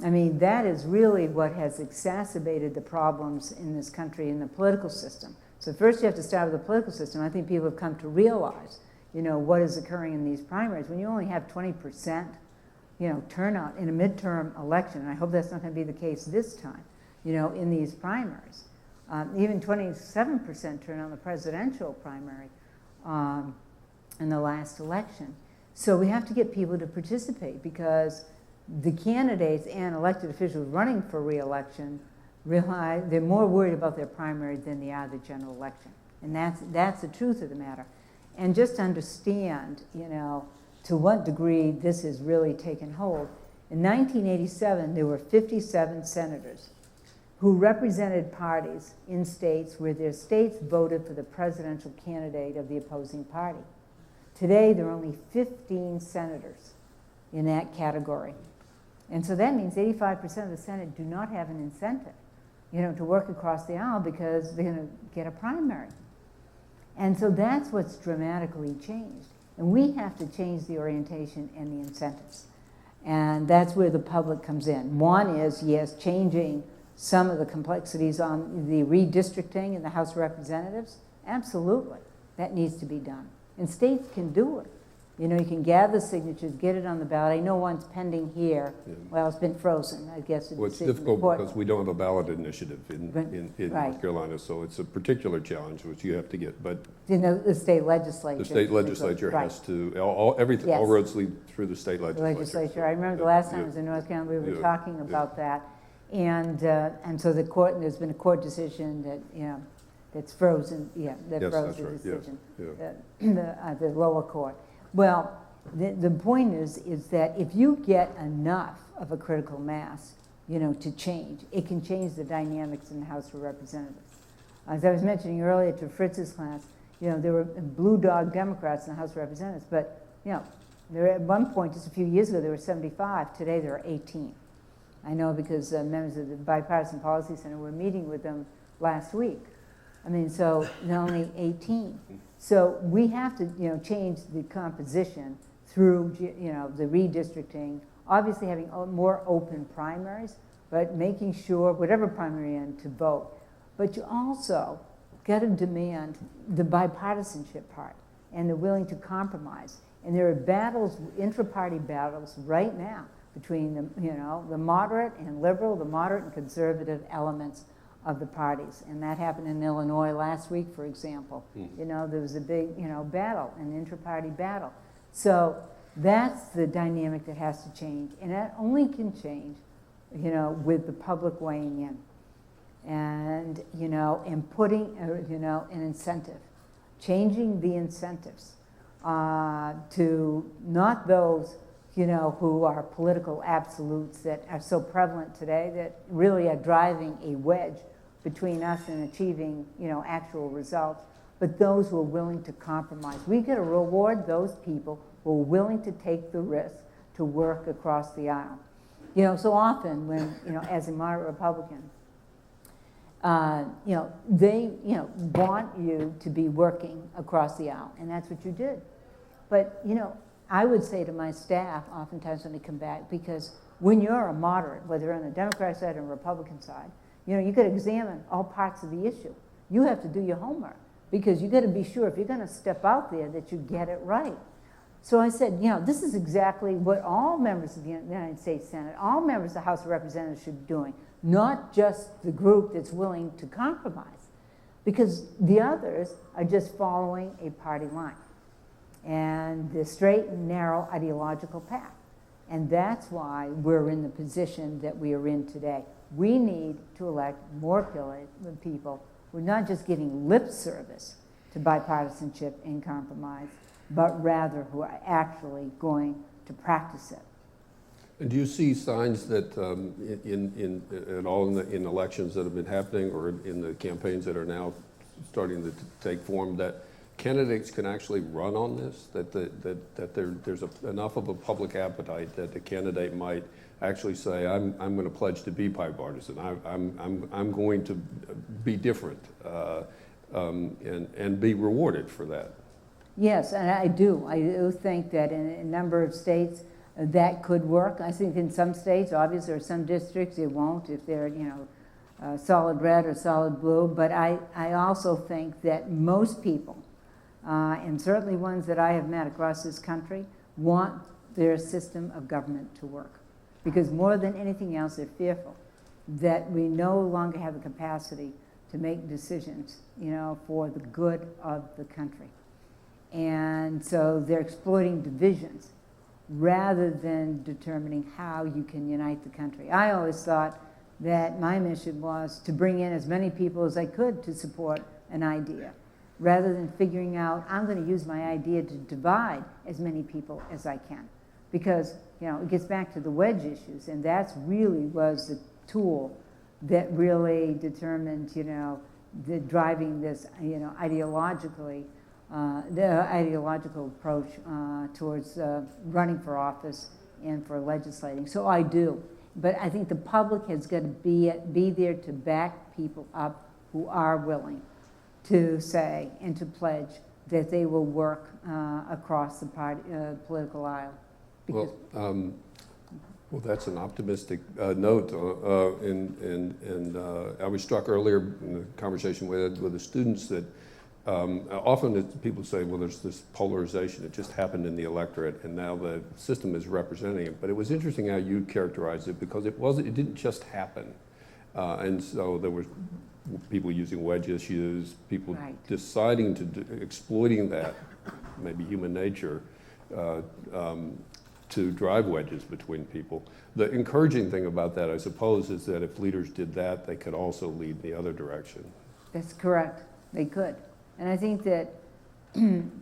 I mean, that is really what has exacerbated the problems in this country in the political system. So first you have to start with the political system. I think people have come to realize, what is occurring in these primaries. When you only have 20%, turnout in a midterm election, and I hope that's not going to be the case this time, in these primaries. Even 27% turnout in the presidential primary in the last election. So we have to get people to participate, because the candidates and elected officials running for re-election realize they're more worried about their primary than they are the general election. And that's the truth of the matter. And just to understand, to what degree this has really taken hold. In 1987, there were 57 senators who represented parties in states where their states voted for the presidential candidate of the opposing party. Today, there are only 15 senators in that category. And so that means 85% of the Senate do not have an incentive, to work across the aisle, because they're going to get a primary. And so that's what's dramatically changed. And we have to change the orientation and the incentives. And that's where the public comes in. One is, yes, changing some of the complexities on the redistricting in the House of Representatives. Absolutely, that needs to be done. And states can do it. You can gather signatures, get it on the ballot. I know one's pending here. Yeah. Well, it's been frozen, I guess. Well, it's difficult because we don't have a ballot initiative in right. North Carolina, so it's a particular challenge which you have to get. But the state legislature. The state legislature has to, all roads lead through the state legislature. So, I remember the last time I was in North Carolina, we were talking about that. And so the court, there's been a court decision that, that's frozen, that Yes, froze that's the right. Yes, decision, the lower court. Well, the point is that if you get enough of a critical mass, to change, it can change the dynamics in the House of Representatives. As I was mentioning earlier to Fritz's class, there were blue dog Democrats in the House of Representatives, but, there at one point, just a few years ago, there were 75. Today, there are 18. I know because members of the Bipartisan Policy Center were meeting with them last week. I mean, so there are only 18. So we have to, change the composition through, the redistricting, obviously having more open primaries, but making sure, whatever primary you're in, to vote. But you also got to demand the bipartisanship part, and they're willing to compromise. And there are battles, intra-party battles right now between the moderate and liberal, the moderate and conservative elements of the parties. And that happened in Illinois last week, for example. There was a big, battle, an intra-party battle. So that's the dynamic that has to change. And that only can change, with the public weighing in. And, and putting, an incentive, changing the incentives to not those, who are political absolutes that are so prevalent today that really are driving a wedge between us and achieving, actual results, but those who are willing to compromise. We got to reward those people who are willing to take the risk to work across the aisle. So often when, as a moderate Republican, they, want you to be working across the aisle, and that's what you did. But, I would say to my staff, oftentimes when they come back, because when you're a moderate, whether you're on the Democratic side or the Republican side, you got to examine all parts of the issue. You have to do your homework, because you got to be sure if you're going to step out there that you get it right. So I said, this is exactly what all members of the United States Senate, all members of the House of Representatives should be doing, not just the group that's willing to compromise, because the others are just following a party line and the straight and narrow ideological path. And that's why we're in the position that we are in today. We need to elect more people who are not just giving lip service to bipartisanship and compromise, but rather who are actually going to practice it. And do you see signs that at all in elections that have been happening, or in the campaigns that are now starting to take form, that candidates can actually run on this? That there's enough of a public appetite that the candidate might actually say, I'm going to pledge to be bipartisan. I'm going to be different, and be rewarded for that. Yes, and I do think that in a number of states that could work. I think in some states, obviously, or some districts, it won't if they're, solid red or solid blue. But I also think that most people, and certainly ones that I have met across this country, want their system of government to work. Because more than anything else, they're fearful that we no longer have the capacity to make decisions, for the good of the country. And so they're exploiting divisions rather than determining how you can unite the country. I always thought that my mission was to bring in as many people as I could to support an idea, rather than figuring out, I'm going to use my idea to divide as many people as I can. Because, it gets back to the wedge issues, and that's really was the tool that really determined, the driving this, ideologically, the ideological approach towards running for office and for legislating. So I do. But I think the public has got to be there to back people up who are willing to say and to pledge that they will work across the political aisle. Well, that's an optimistic note. And I was struck earlier in the conversation with the students that often people say, well, there's this polarization. It just happened in the electorate, and now the system is representing it. But it was interesting how you characterized it, because it didn't just happen. And so there were people using wedge issues, people deciding to exploiting that, maybe human nature, to drive wedges between people. The encouraging thing about that, I suppose, is that if leaders did that, they could also lead the other direction. That's correct. They could. And I think that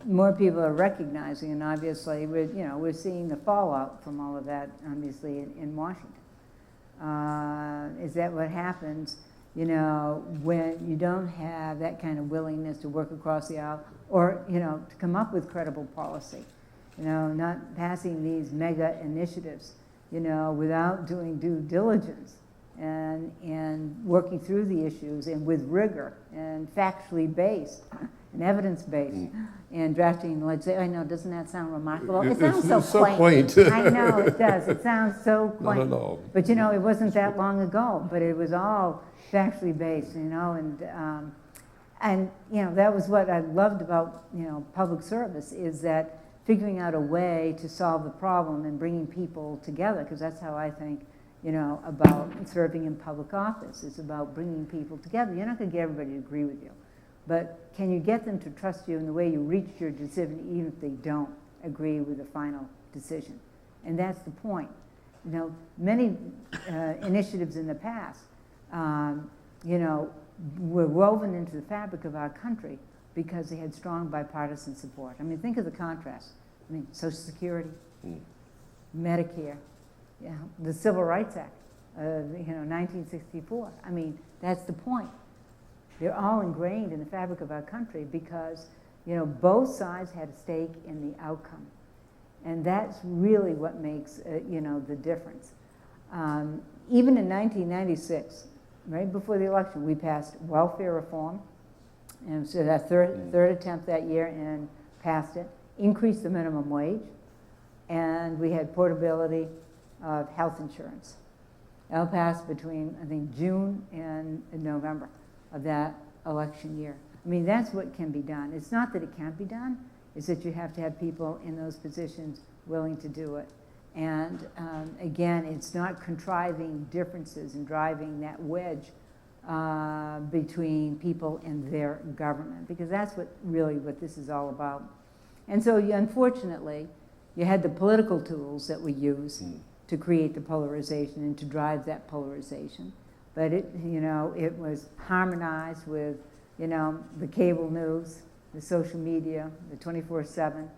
more people are recognizing, and obviously we're seeing the fallout from all of that, obviously, in Washington. Is that what happens, when you don't have that kind of willingness to work across the aisle or, to come up with credible policy, not passing these mega initiatives, without doing due diligence and working through the issues and with rigor and factually based and evidence-based and drafting legislation. I know, doesn't that sound remarkable? It sounds so quaint. I know, it does. It sounds so quaint. Not at all. But it wasn't that long ago, but it was all factually based, and that was what I loved about, public service, is that figuring out a way to solve the problem and bringing people together, because that's how I think, about serving in public office. It's about bringing people together. You're not going to get everybody to agree with you, but can you get them to trust you in the way you reached your decision, even if they don't agree with the final decision? And that's the point. Many initiatives in the past, were woven into the fabric of our country because they had strong bipartisan support. I mean, think of the contrast. I mean, Social Security, Medicare, the Civil Rights Act, 1964. I mean, that's the point. They're all ingrained in the fabric of our country because, both sides had a stake in the outcome. And that's really what makes, the difference. Even in 1996, right before the election, we passed welfare reform. And so that third attempt that year and passed it, increased the minimum wage, and we had portability of health insurance. That'll pass between, I think, June and November of that election year. I mean, that's what can be done. It's not that it can't be done, it's that you have to have people in those positions willing to do it. And again, it's not contriving differences and driving that wedge between people and their government, because that's what this is all about. And so, unfortunately, you had the political tools that we use to create the polarization and to drive that polarization. But it was harmonized with, the cable news, the social media, the 24/7,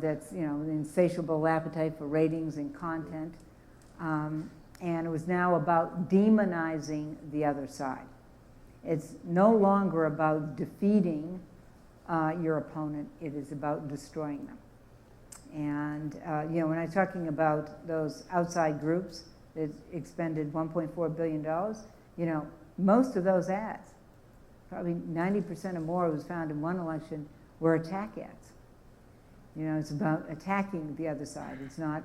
that's, the insatiable appetite for ratings and content. And it was now about demonizing the other side. It's no longer about defeating your opponent, it is about destroying them. And, when I'm talking about those outside groups that expended $1.4 billion, most of those ads, probably 90% or more was found in one election, were attack ads. It's about attacking the other side. It's not,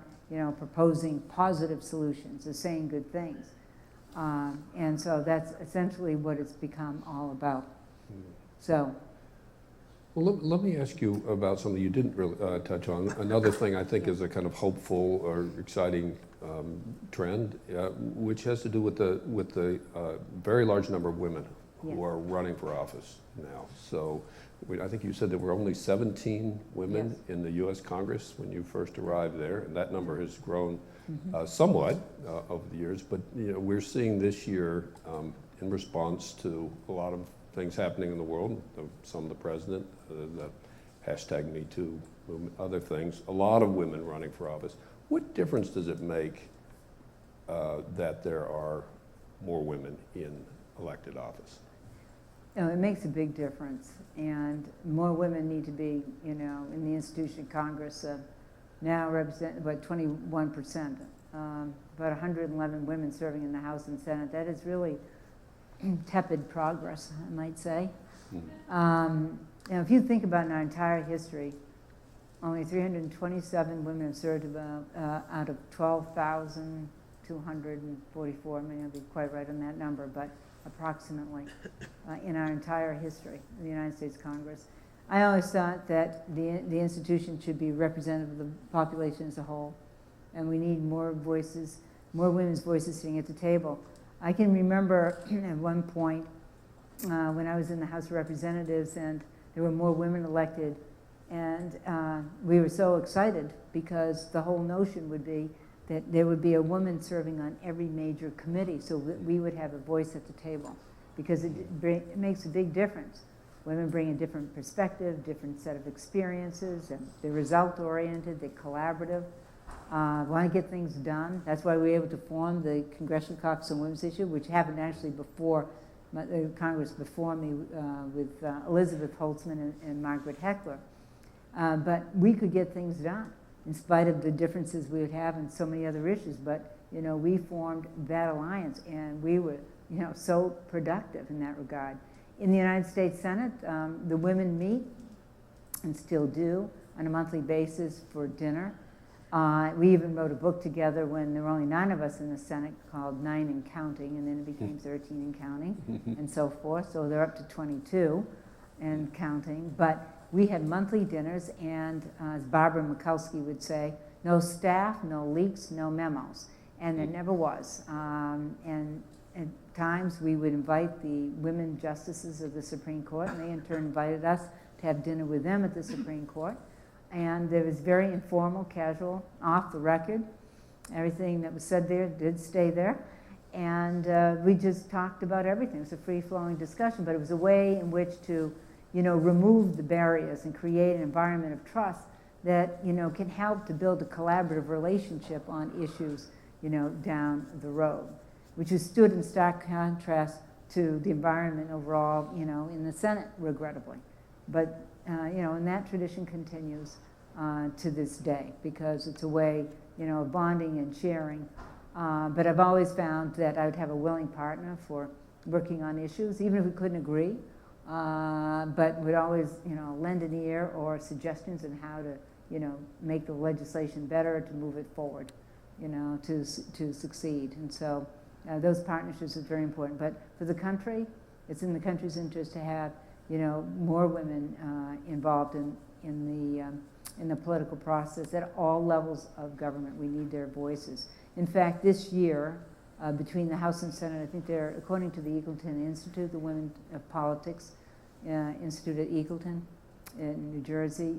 proposing positive solutions or saying good things. And so that's essentially what it's become all about. So. Well, let me ask you about something you didn't really touch on. Another thing I think is a kind of hopeful or exciting trend, which has to do with the very large number of women who are running for office now. So I think you said there were only 17 women in the U.S. Congress when you first arrived there, and that number has grown somewhat over the years. But we're seeing this year, in response to a lot of things happening in the world, some of the president, the #MeToo movement, other things, a lot of women running for office. What difference does it make that there are more women in elected office? It makes a big difference, and more women need to be, in the institution of Congress. Now represent about 21%, about 111 women serving in the House and Senate. That is really tepid progress, I might say. If you think about in our entire history, only 327 women have served out of 12,244. I may not be quite right on that number, but approximately in our entire history of the United States Congress. I always thought that the institution should be representative of the population as a whole, and we need more voices, more women's voices sitting at the table. I can remember at one point when I was in the House of Representatives and there were more women elected, and we were so excited because the whole notion would be that there would be a woman serving on every major committee so that we would have a voice at the table, because it makes a big difference Women bring a different perspective, different set of experiences, and they're result-oriented, they're collaborative, want to get things done. That's why we were able to form the Congressional Caucus on Women's Issue, which happened actually before the Congress before me with Elizabeth Holtzman and Margaret Heckler. But we could get things done in spite of the differences we would have in so many other issues. But, you know, we formed that alliance, and we were, you know, so productive in that regard. In the United States Senate, the women meet, and still do, on a monthly basis for dinner. We even wrote a book together when there were only 9 of us in the Senate called 9 and Counting, and then it became 13 and Counting, and so forth. So they're up to 22 and counting. But we had monthly dinners, and as Barbara Mikulski would say, no staff, no leaks, no memos. And there never was. And at times we would invite the women justices of the Supreme Court, and they in turn invited us to have dinner with them at the Supreme Court. And it was very informal, casual, off the record. Everything that was said there did stay there. And we just talked about everything. It was a free-flowing discussion, but it was a way in which to, you know, remove the barriers and create an environment of trust that, you know, can help to build a collaborative relationship on issues, you know, down the road, which has stood in stark contrast to the environment overall, you know, in the Senate, regrettably. But, you know, and that tradition continues to this day because it's a way, you know, of bonding and sharing. But I've always found that I would have a willing partner for working on issues, even if we couldn't agree, but would always, you know, lend an ear or suggestions on how to, you know, make the legislation better, to move it forward, you know, to succeed. And so those partnerships are very important. But for the country, it's in the country's interest to have, you know, more women involved in the political process at all levels of government. We need their voices. In fact, this year, between the House and Senate, I think they're, according to the Eagleton Institute, the Women of Politics Institute at Eagleton in New Jersey,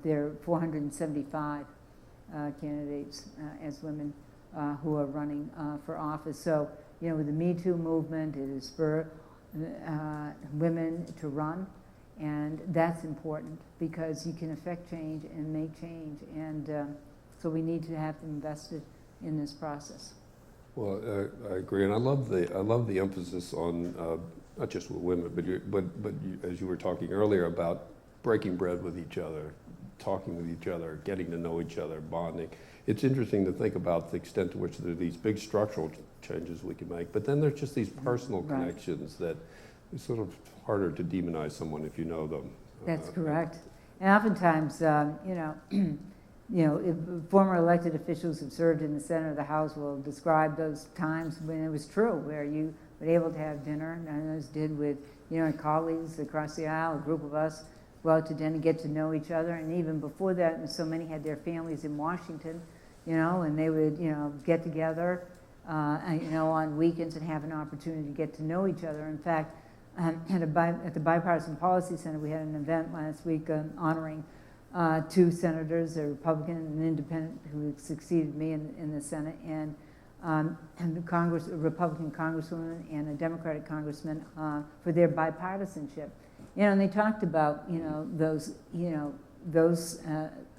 there are 475 candidates as women who are running for office. So, you know, with the Me Too movement, it is for women to run, and that's important because you can affect change and make change, and so we need to have them invested in this process. Well, I agree, and I love the emphasis on not just with women, but as you were talking earlier about breaking bread with each other, talking with each other, getting to know each other, bonding. It's interesting to think about the extent to which there are these big structural changes we can make, but then there's just these personal connections that it's sort of harder to demonize someone if you know them. That's correct. And oftentimes, you know, if former elected officials who've served in the Senate or the House will describe those times when it was true, where you were able to have dinner, and as did with, you know, colleagues across the aisle, a group of us go out to dinner, get to know each other, and even before that, so many had their families in Washington, you know, and they would, you know, get together, you know, on weekends and have an opportunity to get to know each other. In fact, at the Bipartisan Policy Center, we had an event last week honoring 2 senators, a Republican and an independent, who succeeded me in the Senate, and a Republican congresswoman and a Democratic congressman for their bipartisanship. You know, and they talked about, you know, those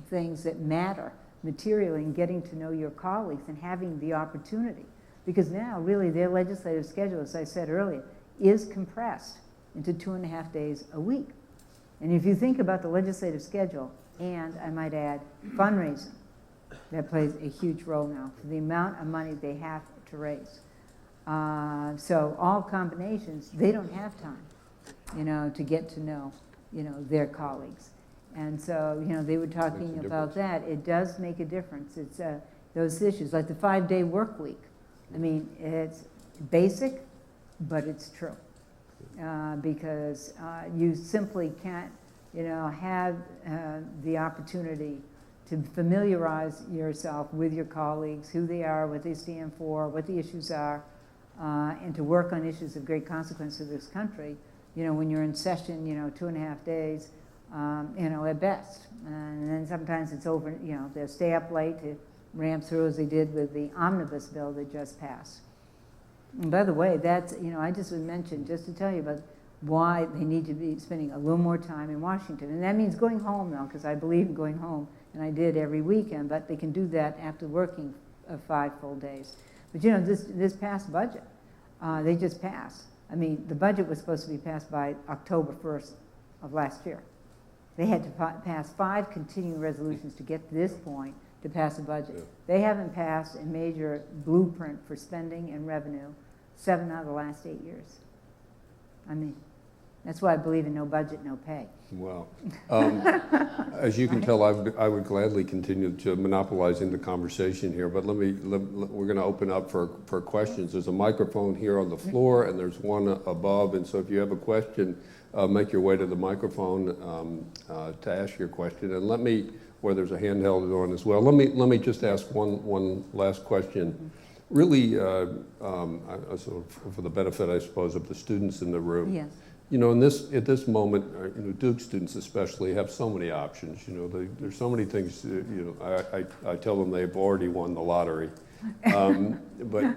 things that matter materially in getting to know your colleagues and having the opportunity. Because now, really, their legislative schedule, as I said earlier, is compressed into 2.5 days a week. And if you think about the legislative schedule, and I might add, fundraising, that plays a huge role now for the amount of money they have to raise. So all combinations, they don't have time, you know, to get to know, you know, their colleagues. And so, you know, they were talking about that. It does make a difference. It's those issues, like the 5-day work week. I mean, it's basic, but it's true. Because you simply can't, you know, have the opportunity to familiarize yourself with your colleagues, who they are, what they stand for, what the issues are, and to work on issues of great consequence to this country, you know, when you're in session, you know, 2.5 days, you know, at best. And then sometimes it's over, you know, they'll stay up late to ram through, as they did with the omnibus bill that just passed. And by the way, that's, you know, I just would mention, just to tell you about why they need to be spending a little more time in Washington. And that means going home now, because I believe in going home, and I did every weekend, but they can do that after working 5 full days. But you know, this past budget, they just passed. I mean, the budget was supposed to be passed by October 1st of last year. They had to pass 5 continuing resolutions to get to this point to pass a budget. Yeah. They haven't passed a major blueprint for spending and revenue 7 out of the last 8 years. I mean, that's why I believe in no budget, no pay. Wow. As you can tell, I would gladly continue to monopolizing the conversation here, but we're going to open up for questions. There's a microphone here on the floor, and there's one above, and so if you have a question, make your way to the microphone to ask your question. And where there's a handheld on as well, let me just ask one last question. Really, so for the benefit, I suppose, of the students in the room. Yes. You know, at this moment, you know, Duke students especially have so many options. You know, there's so many things. You know, I tell them they've already won the lottery, but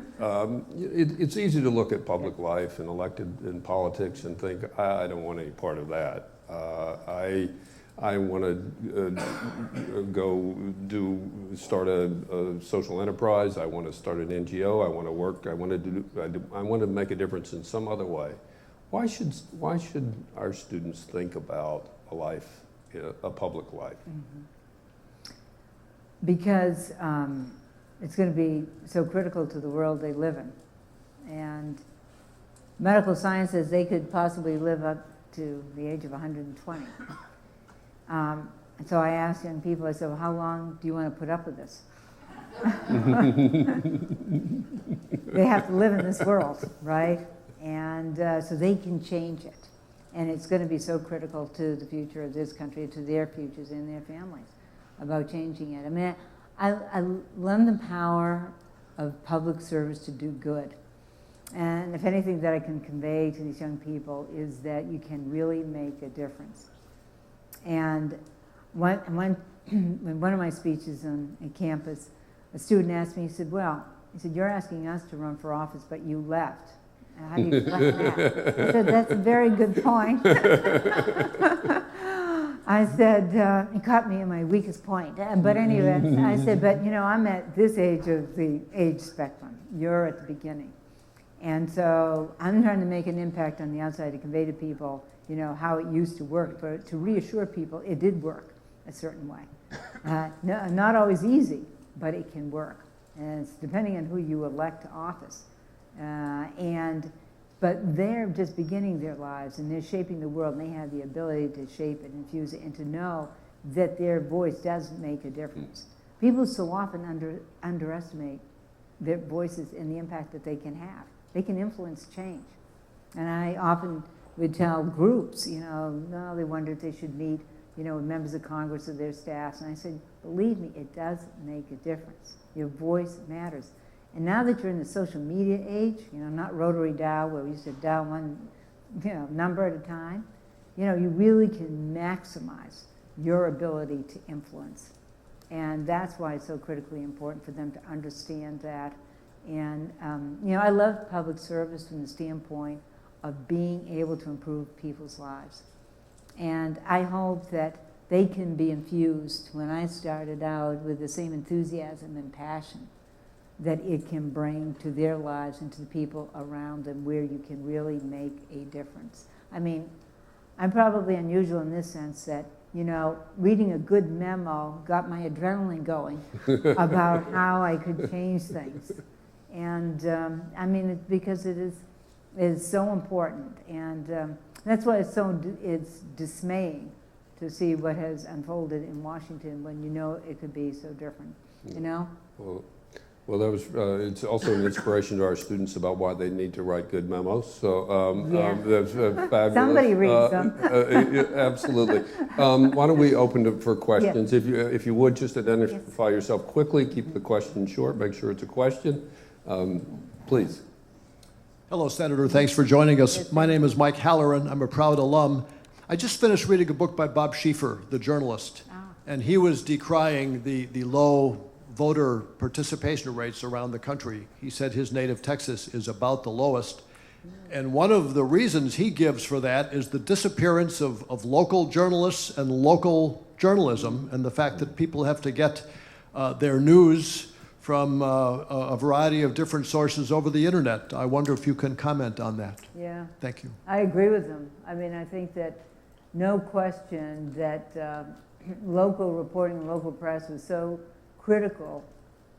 it's easy to look at public life and elected in politics and think, I don't want any part of that. I want to go start a social enterprise. I want to start an NGO. I want to work. I want to make a difference in some other way. Why should our students think about a life, a public life? Mm-hmm. Because it's going to be so critical to the world they live in. And medical science says they could possibly live up to the age of 120. And so I asked young people, I said, well, how long do you want to put up with this? They have to live in this world, right? And so they can change it. And it's going to be so critical to the future of this country, to their futures and their families, about changing it. I mean, I love the power of public service to do good. And if anything that I can convey to these young people is that you can really make a difference. And when one of my speeches on a campus, a student asked me, he said, you're asking us to run for office, but you left. How do you explain that? I said, that's a very good point. I said, it caught me in my weakest point. But anyway, I said, but you know, I'm at this age of the age spectrum. You're at the beginning. And so I'm trying to make an impact on the outside to convey to people, you know, how it used to work, but to reassure people it did work a certain way. Not always easy, but it can work. And it's depending on who you elect to office. But they're just beginning their lives and they're shaping the world and they have the ability to shape it, infuse it, and to know that their voice does make a difference. People so often underestimate their voices and the impact that they can have. They can influence change. And I often would tell groups, you know, no, they wonder if they should meet, you know, with members of Congress or their staffs. And I said, believe me, it does make a difference. Your voice matters. And now that you're in the social media age, you know, not rotary dial where we used to dial one, you know, number at a time, you know, you really can maximize your ability to influence. And that's why it's so critically important for them to understand that. And, you know, I love public service from the standpoint of being able to improve people's lives. And I hope that they can be infused when I started out with the same enthusiasm and passion that it can bring to their lives and to the people around them where you can really make a difference. I mean, I'm probably unusual in this sense that, you know, reading a good memo got my adrenaline going about how I could change things. And I mean, it's because it is so important. And that's why it's dismaying to see what has unfolded in Washington when you know it could be so different, you know? Well, that was, it's also an inspiration to our students about why they need to write good memos. So that's fabulous. Somebody reads them. Absolutely. Why don't we open it for questions? Yeah. If you would, just identify yourself quickly, keep the question short, make sure it's a question. Please. Hello, Senator. Thanks for joining us. My name is Mike Halloran. I'm a proud alum. I just finished reading a book by Bob Schieffer, the journalist, and he was decrying the low voter participation rates around the country. He said his native Texas is about the lowest, And one of the reasons he gives for that is the disappearance of local journalists and local journalism, and the fact that people have to get their news from a variety of different sources over the internet. I wonder if you can comment on that. Yeah. Thank you. I agree with him. I mean, I think that no question that local reporting, local press was so critical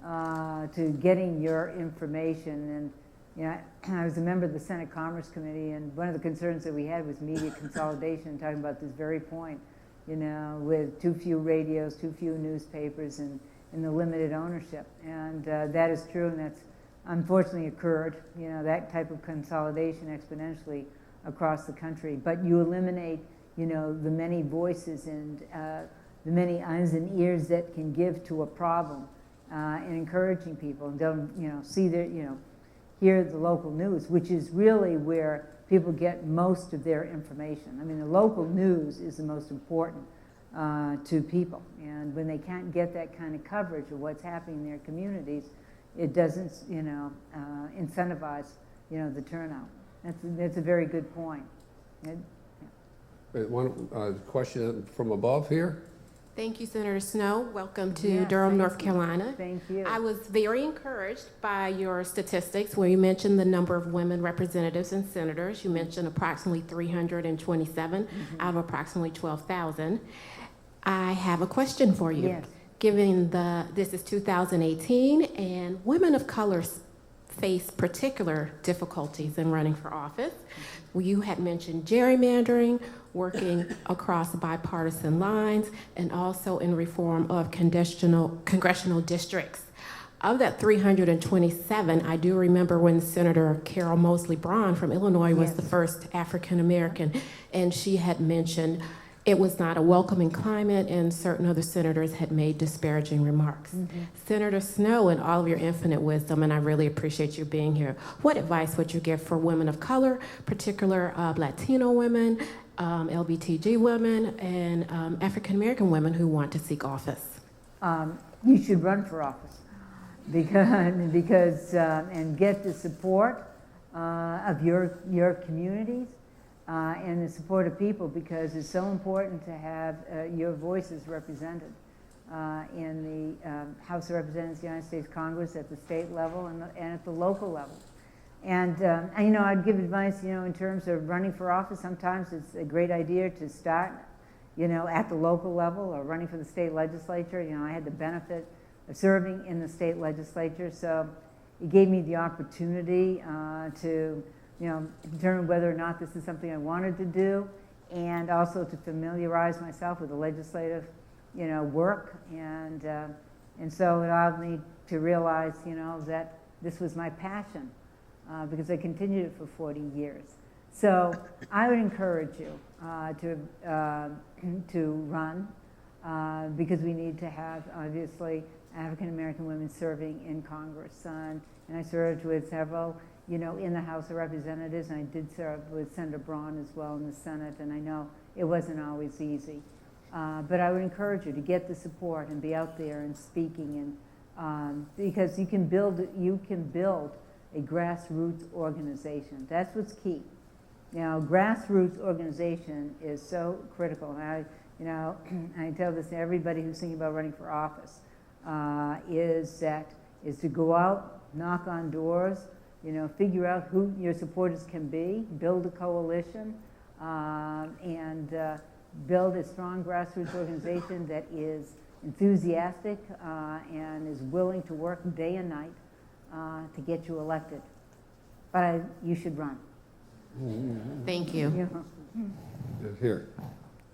to getting your information. And you know, I was a member of the Senate Commerce Committee, and one of the concerns that we had was media consolidation, talking about this very point, you know, with too few radios, too few newspapers, and the limited ownership. And that is true, and that's unfortunately occurred, you know, that type of consolidation exponentially across the country. But you eliminate, you know, the many voices and the many eyes and ears that can give to a problem, and encouraging people, and don't, you know, see their, you know, hear the local news, which is really where people get most of their information. I mean, the local news is the most important to people, and when they can't get that kind of coverage of what's happening in their communities, it doesn't, you know, incentivize, you know, the turnout. That's a very good point. Wait, one question from above here. Thank you, Senator Snowe. Welcome to Yeah, Durham, thank North you. Carolina. Thank you. I was very encouraged by your statistics where you mentioned the number of women representatives and senators. You mentioned approximately 327 out of approximately 12,000. I have a question for you. Yes. Given this is 2018 and women of color face particular difficulties in running for office. You had mentioned gerrymandering, working across bipartisan lines, and also in reform of congressional districts. Of that 327, I do remember when Senator Carol Moseley Braun from Illinois was the first African American, and she had mentioned it was not a welcoming climate, and certain other senators had made disparaging remarks. Senator Snowe, in all of your infinite wisdom, and I really appreciate you being here, what advice would you give for women of color, particular Latino women, LGBTQ women, and African American women who want to seek office? You should run for office because and get the support of your communities. And the support of people, because it's so important to have your voices represented in the House of Representatives of the United States Congress, at the state level, and at the local level. And you know, I'd give advice, you know, in terms of running for office. Sometimes it's a great idea to start, you know, at the local level or running for the state legislature. You know, I had the benefit of serving in the state legislature, so it gave me the opportunity to, you know, determine whether or not this is something I wanted to do, and also to familiarize myself with the legislative, you know, work, and so it allowed me to realize, you know, that this was my passion, because I continued it for 40 years. So I would encourage you to run, because we need to have, obviously, African American women serving in Congress, and I served with several, you know, in the House of Representatives, and I did serve with Senator Braun as well in the Senate, and I know it wasn't always easy. But I would encourage you to get the support and be out there and speaking, and because you can build a grassroots organization. That's what's key. Now, grassroots organization is so critical. And I tell this to everybody who's thinking about running for office, is to go out, knock on doors, you know, figure out who your supporters can be, build a coalition, and build a strong grassroots organization that is enthusiastic and is willing to work day and night to get you elected. But you should run. Thank you. Yeah. Here.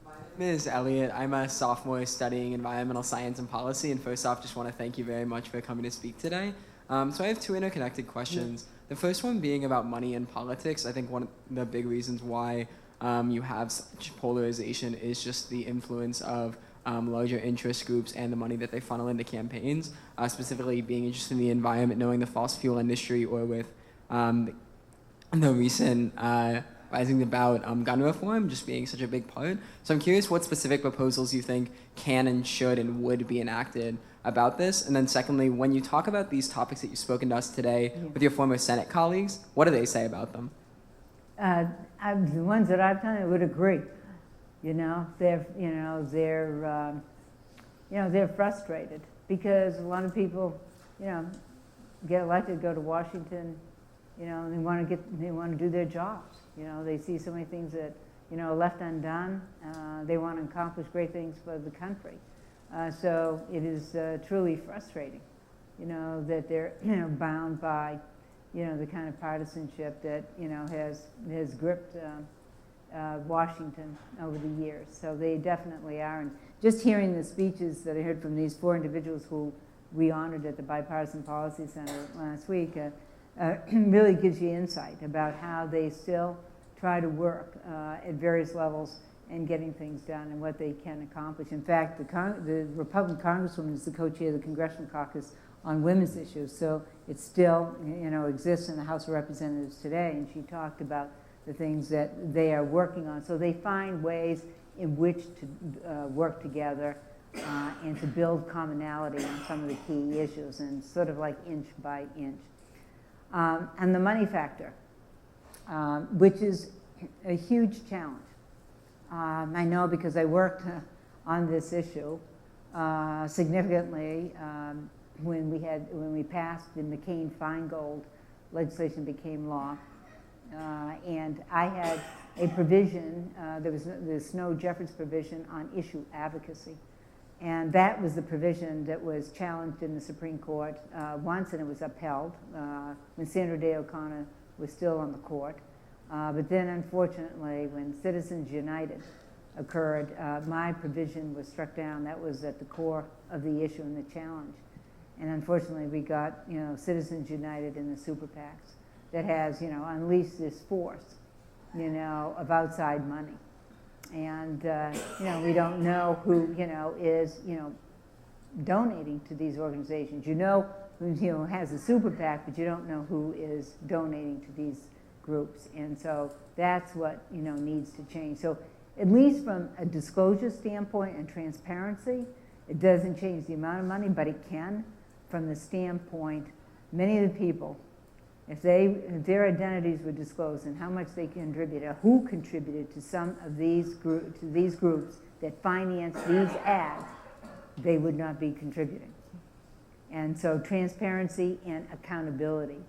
My name is Elliot. I'm a sophomore studying environmental science and policy, and first off, just want to thank you very much for coming to speak today. So I have two interconnected questions. The first one being about money and politics. I think one of the big reasons why you have such polarization is just the influence of larger interest groups and the money that they funnel into campaigns, specifically being interested in the environment, knowing the fossil fuel industry, or with the recent rising about gun reform just being such a big part. So I'm curious what specific proposals you think can and should and would be enacted about this. And then secondly, when you talk about these topics that you've spoken to us today with your former Senate colleagues, what do they say about them? The ones that I've done would agree. They're frustrated because a lot of people, get elected, go to Washington, and they want to do their jobs. They see so many things that, left undone. They want to accomplish great things for the country. So it is truly frustrating, that they're, bound by, the kind of partisanship that, has gripped Washington over the years. So they definitely are. And just hearing the speeches that I heard from these 4 individuals who we honored at the Bipartisan Policy Center last week really gives you insight about how they still try to work at various levels and getting things done and what they can accomplish. In fact, the Republican Congresswoman is the co-chair of the Congressional Caucus on women's issues, so it still exists in the House of Representatives today, and she talked about the things that they are working on. So they find ways in which to work together and to build commonality on some of the key issues, and sort of like inch by inch. And the money factor, which is a huge challenge. I know because I worked on this issue significantly when we passed the McCain-Feingold legislation became law, and I had a provision. There was the Snowe-Jeffords provision on issue advocacy, and that was the provision that was challenged in the Supreme Court once, and it was upheld when Sandra Day O'Connor was still on the court. But then, unfortunately, when Citizens United occurred, my provision was struck down. That was at the core of the issue and the challenge. And unfortunately, we got Citizens United and the super PACs that has unleashed this force of outside money, and we don't know who is donating to these organizations. Who has a super PAC, but you don't know who is donating to these groups, and so that's what needs to change. So at least from a disclosure standpoint and transparency, it doesn't change the amount of money, but it can from the standpoint, many of the people, if their identities were disclosed and how much they contributed, or who contributed to some of these groups that finance these ads, they would not be contributing. And so transparency and accountability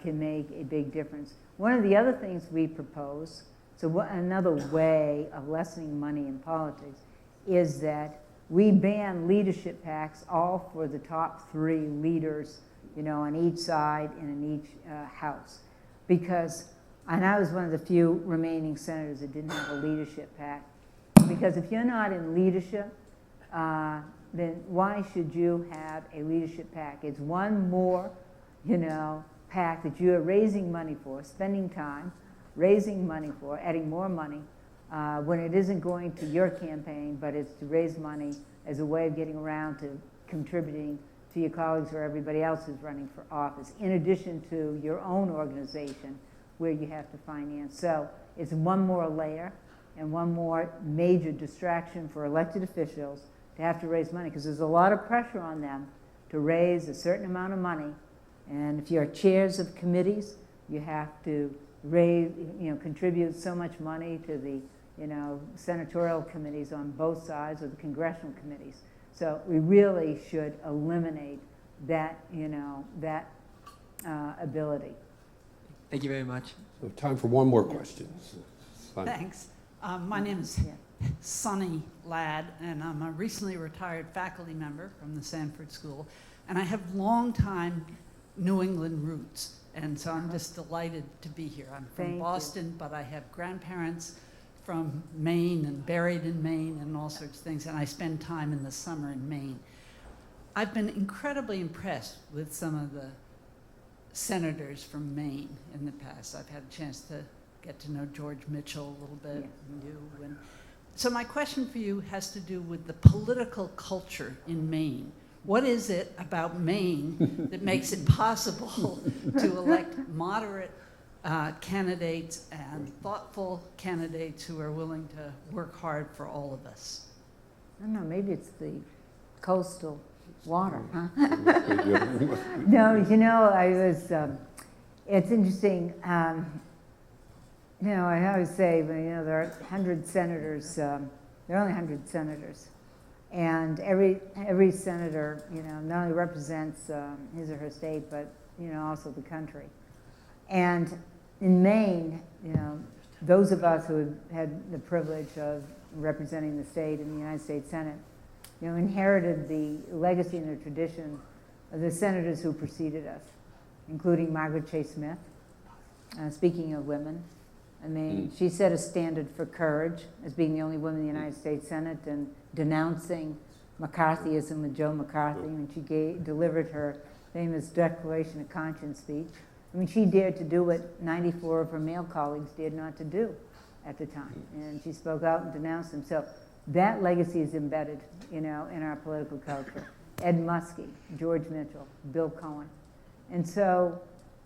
can make a big difference. One of the other things we propose, another way of lessening money in politics, is that we ban leadership PACs all for the top 3 leaders, on each side and in each house. And I was one of the few remaining senators that didn't have a leadership PAC. Because if you're not in leadership, then why should you have a leadership PAC? It's one more, PAC that you are raising money for, spending time, raising money for, adding more money, when it isn't going to your campaign, but it's to raise money as a way of getting around to contributing to your colleagues or everybody else who's running for office, in addition to your own organization where you have to finance. So it's one more layer and one more major distraction for elected officials to have to raise money, because there's a lot of pressure on them to raise a certain amount of money. And if you're chairs of committees, you have to raise, contribute so much money to the, senatorial committees on both sides, or the congressional committees. So we really should eliminate that, ability. Thank you very much. So time for one more question. Thanks. My name is Sunny Ladd, and I'm a recently retired faculty member from the Sanford School, and I have long-time New England roots, and so I'm just delighted to be here. I'm from Boston, but I have grandparents from Maine and buried in Maine and all sorts of things, and I spend time in the summer in Maine. I've been incredibly impressed with some of the senators from Maine in the past. I've had a chance to get to know George Mitchell a little bit, and you. And so my question for you has to do with the political culture in Maine. What is it about Maine that makes it possible to elect moderate candidates and thoughtful candidates who are willing to work hard for all of us? I don't know, maybe it's the coastal water, huh? No, I was, it's interesting. You know, I always say, well, you know, there are 100 senators, there are only 100 senators. And every senator, you know, not only represents his or her state, but, you know, also the country. And in Maine, you know, those of us who have had the privilege of representing the state in the United States Senate, you know, inherited the legacy and the tradition of the senators who preceded us, including Margaret Chase Smith. Speaking of women, I mean, she set a standard for courage as being the only woman in the United States Senate and denouncing McCarthyism with Joe McCarthy when she delivered her famous Declaration of Conscience speech. I mean, she dared to do what 94 of her male colleagues dared not to do at the time. And she spoke out and denounced them. So that legacy is embedded, you know, in our political culture. Ed Muskie, George Mitchell, Bill Cohen. And so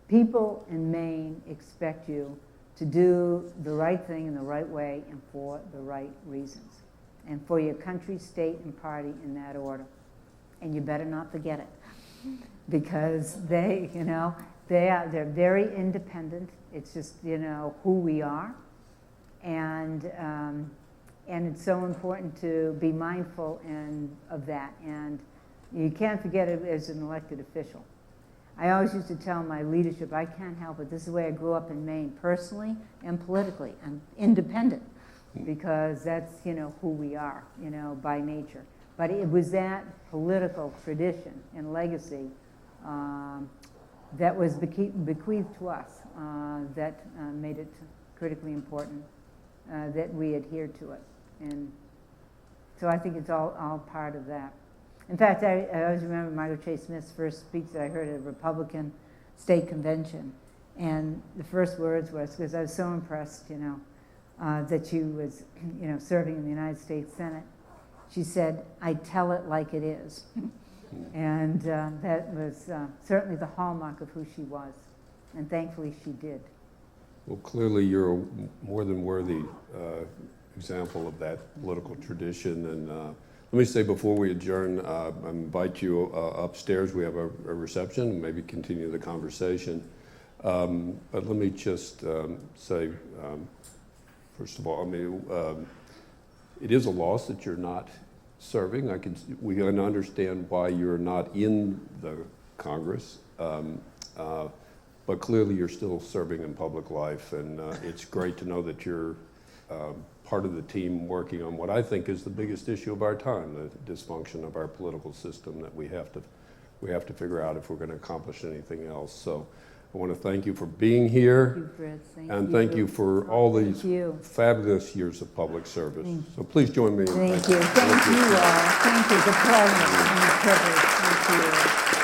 people in Maine expect you to do the right thing in the right way and for the right reasons. And for your country, state, and party in that order. And you better not forget it. Because they, you know, they're very independent. It's just, you know, who we are. And it's so important to be mindful of that. And you can't forget it as an elected official. I always used to tell my leadership, I can't help it. This is the way I grew up in Maine, personally and politically. I'm independent because that's, you know, who we are, you know, by nature. But it was that political tradition and legacy that was bequeathed to us that made it critically important that we adhere to it. And so I think it's all part of that. In fact, I always remember Margaret Chase Smith's first speech that I heard at a Republican state convention. And the first words was, because I was so impressed, you know, that she was, you know, serving in the United States Senate. She said, "I tell it like it is." And that was certainly the hallmark of who she was. And thankfully she did. Well, clearly you're a more than worthy example of that political tradition. And let me say before we adjourn, I invite you upstairs. We have a reception, maybe continue the conversation. But let me just say, first of all, I mean, it is a loss that you're not serving. We can understand why you're not in the Congress, but clearly you're still serving in public life, and it's great to know that you're part of the team working on what I think is the biggest issue of our time, the dysfunction of our political system that we have to figure out if we're going to accomplish anything else. So I want to thank you for being here. Thank you for all these fabulous years of public service. So please join me in thank you. Thank you all. Thank you. It's a pleasure and a privilege. Thank you.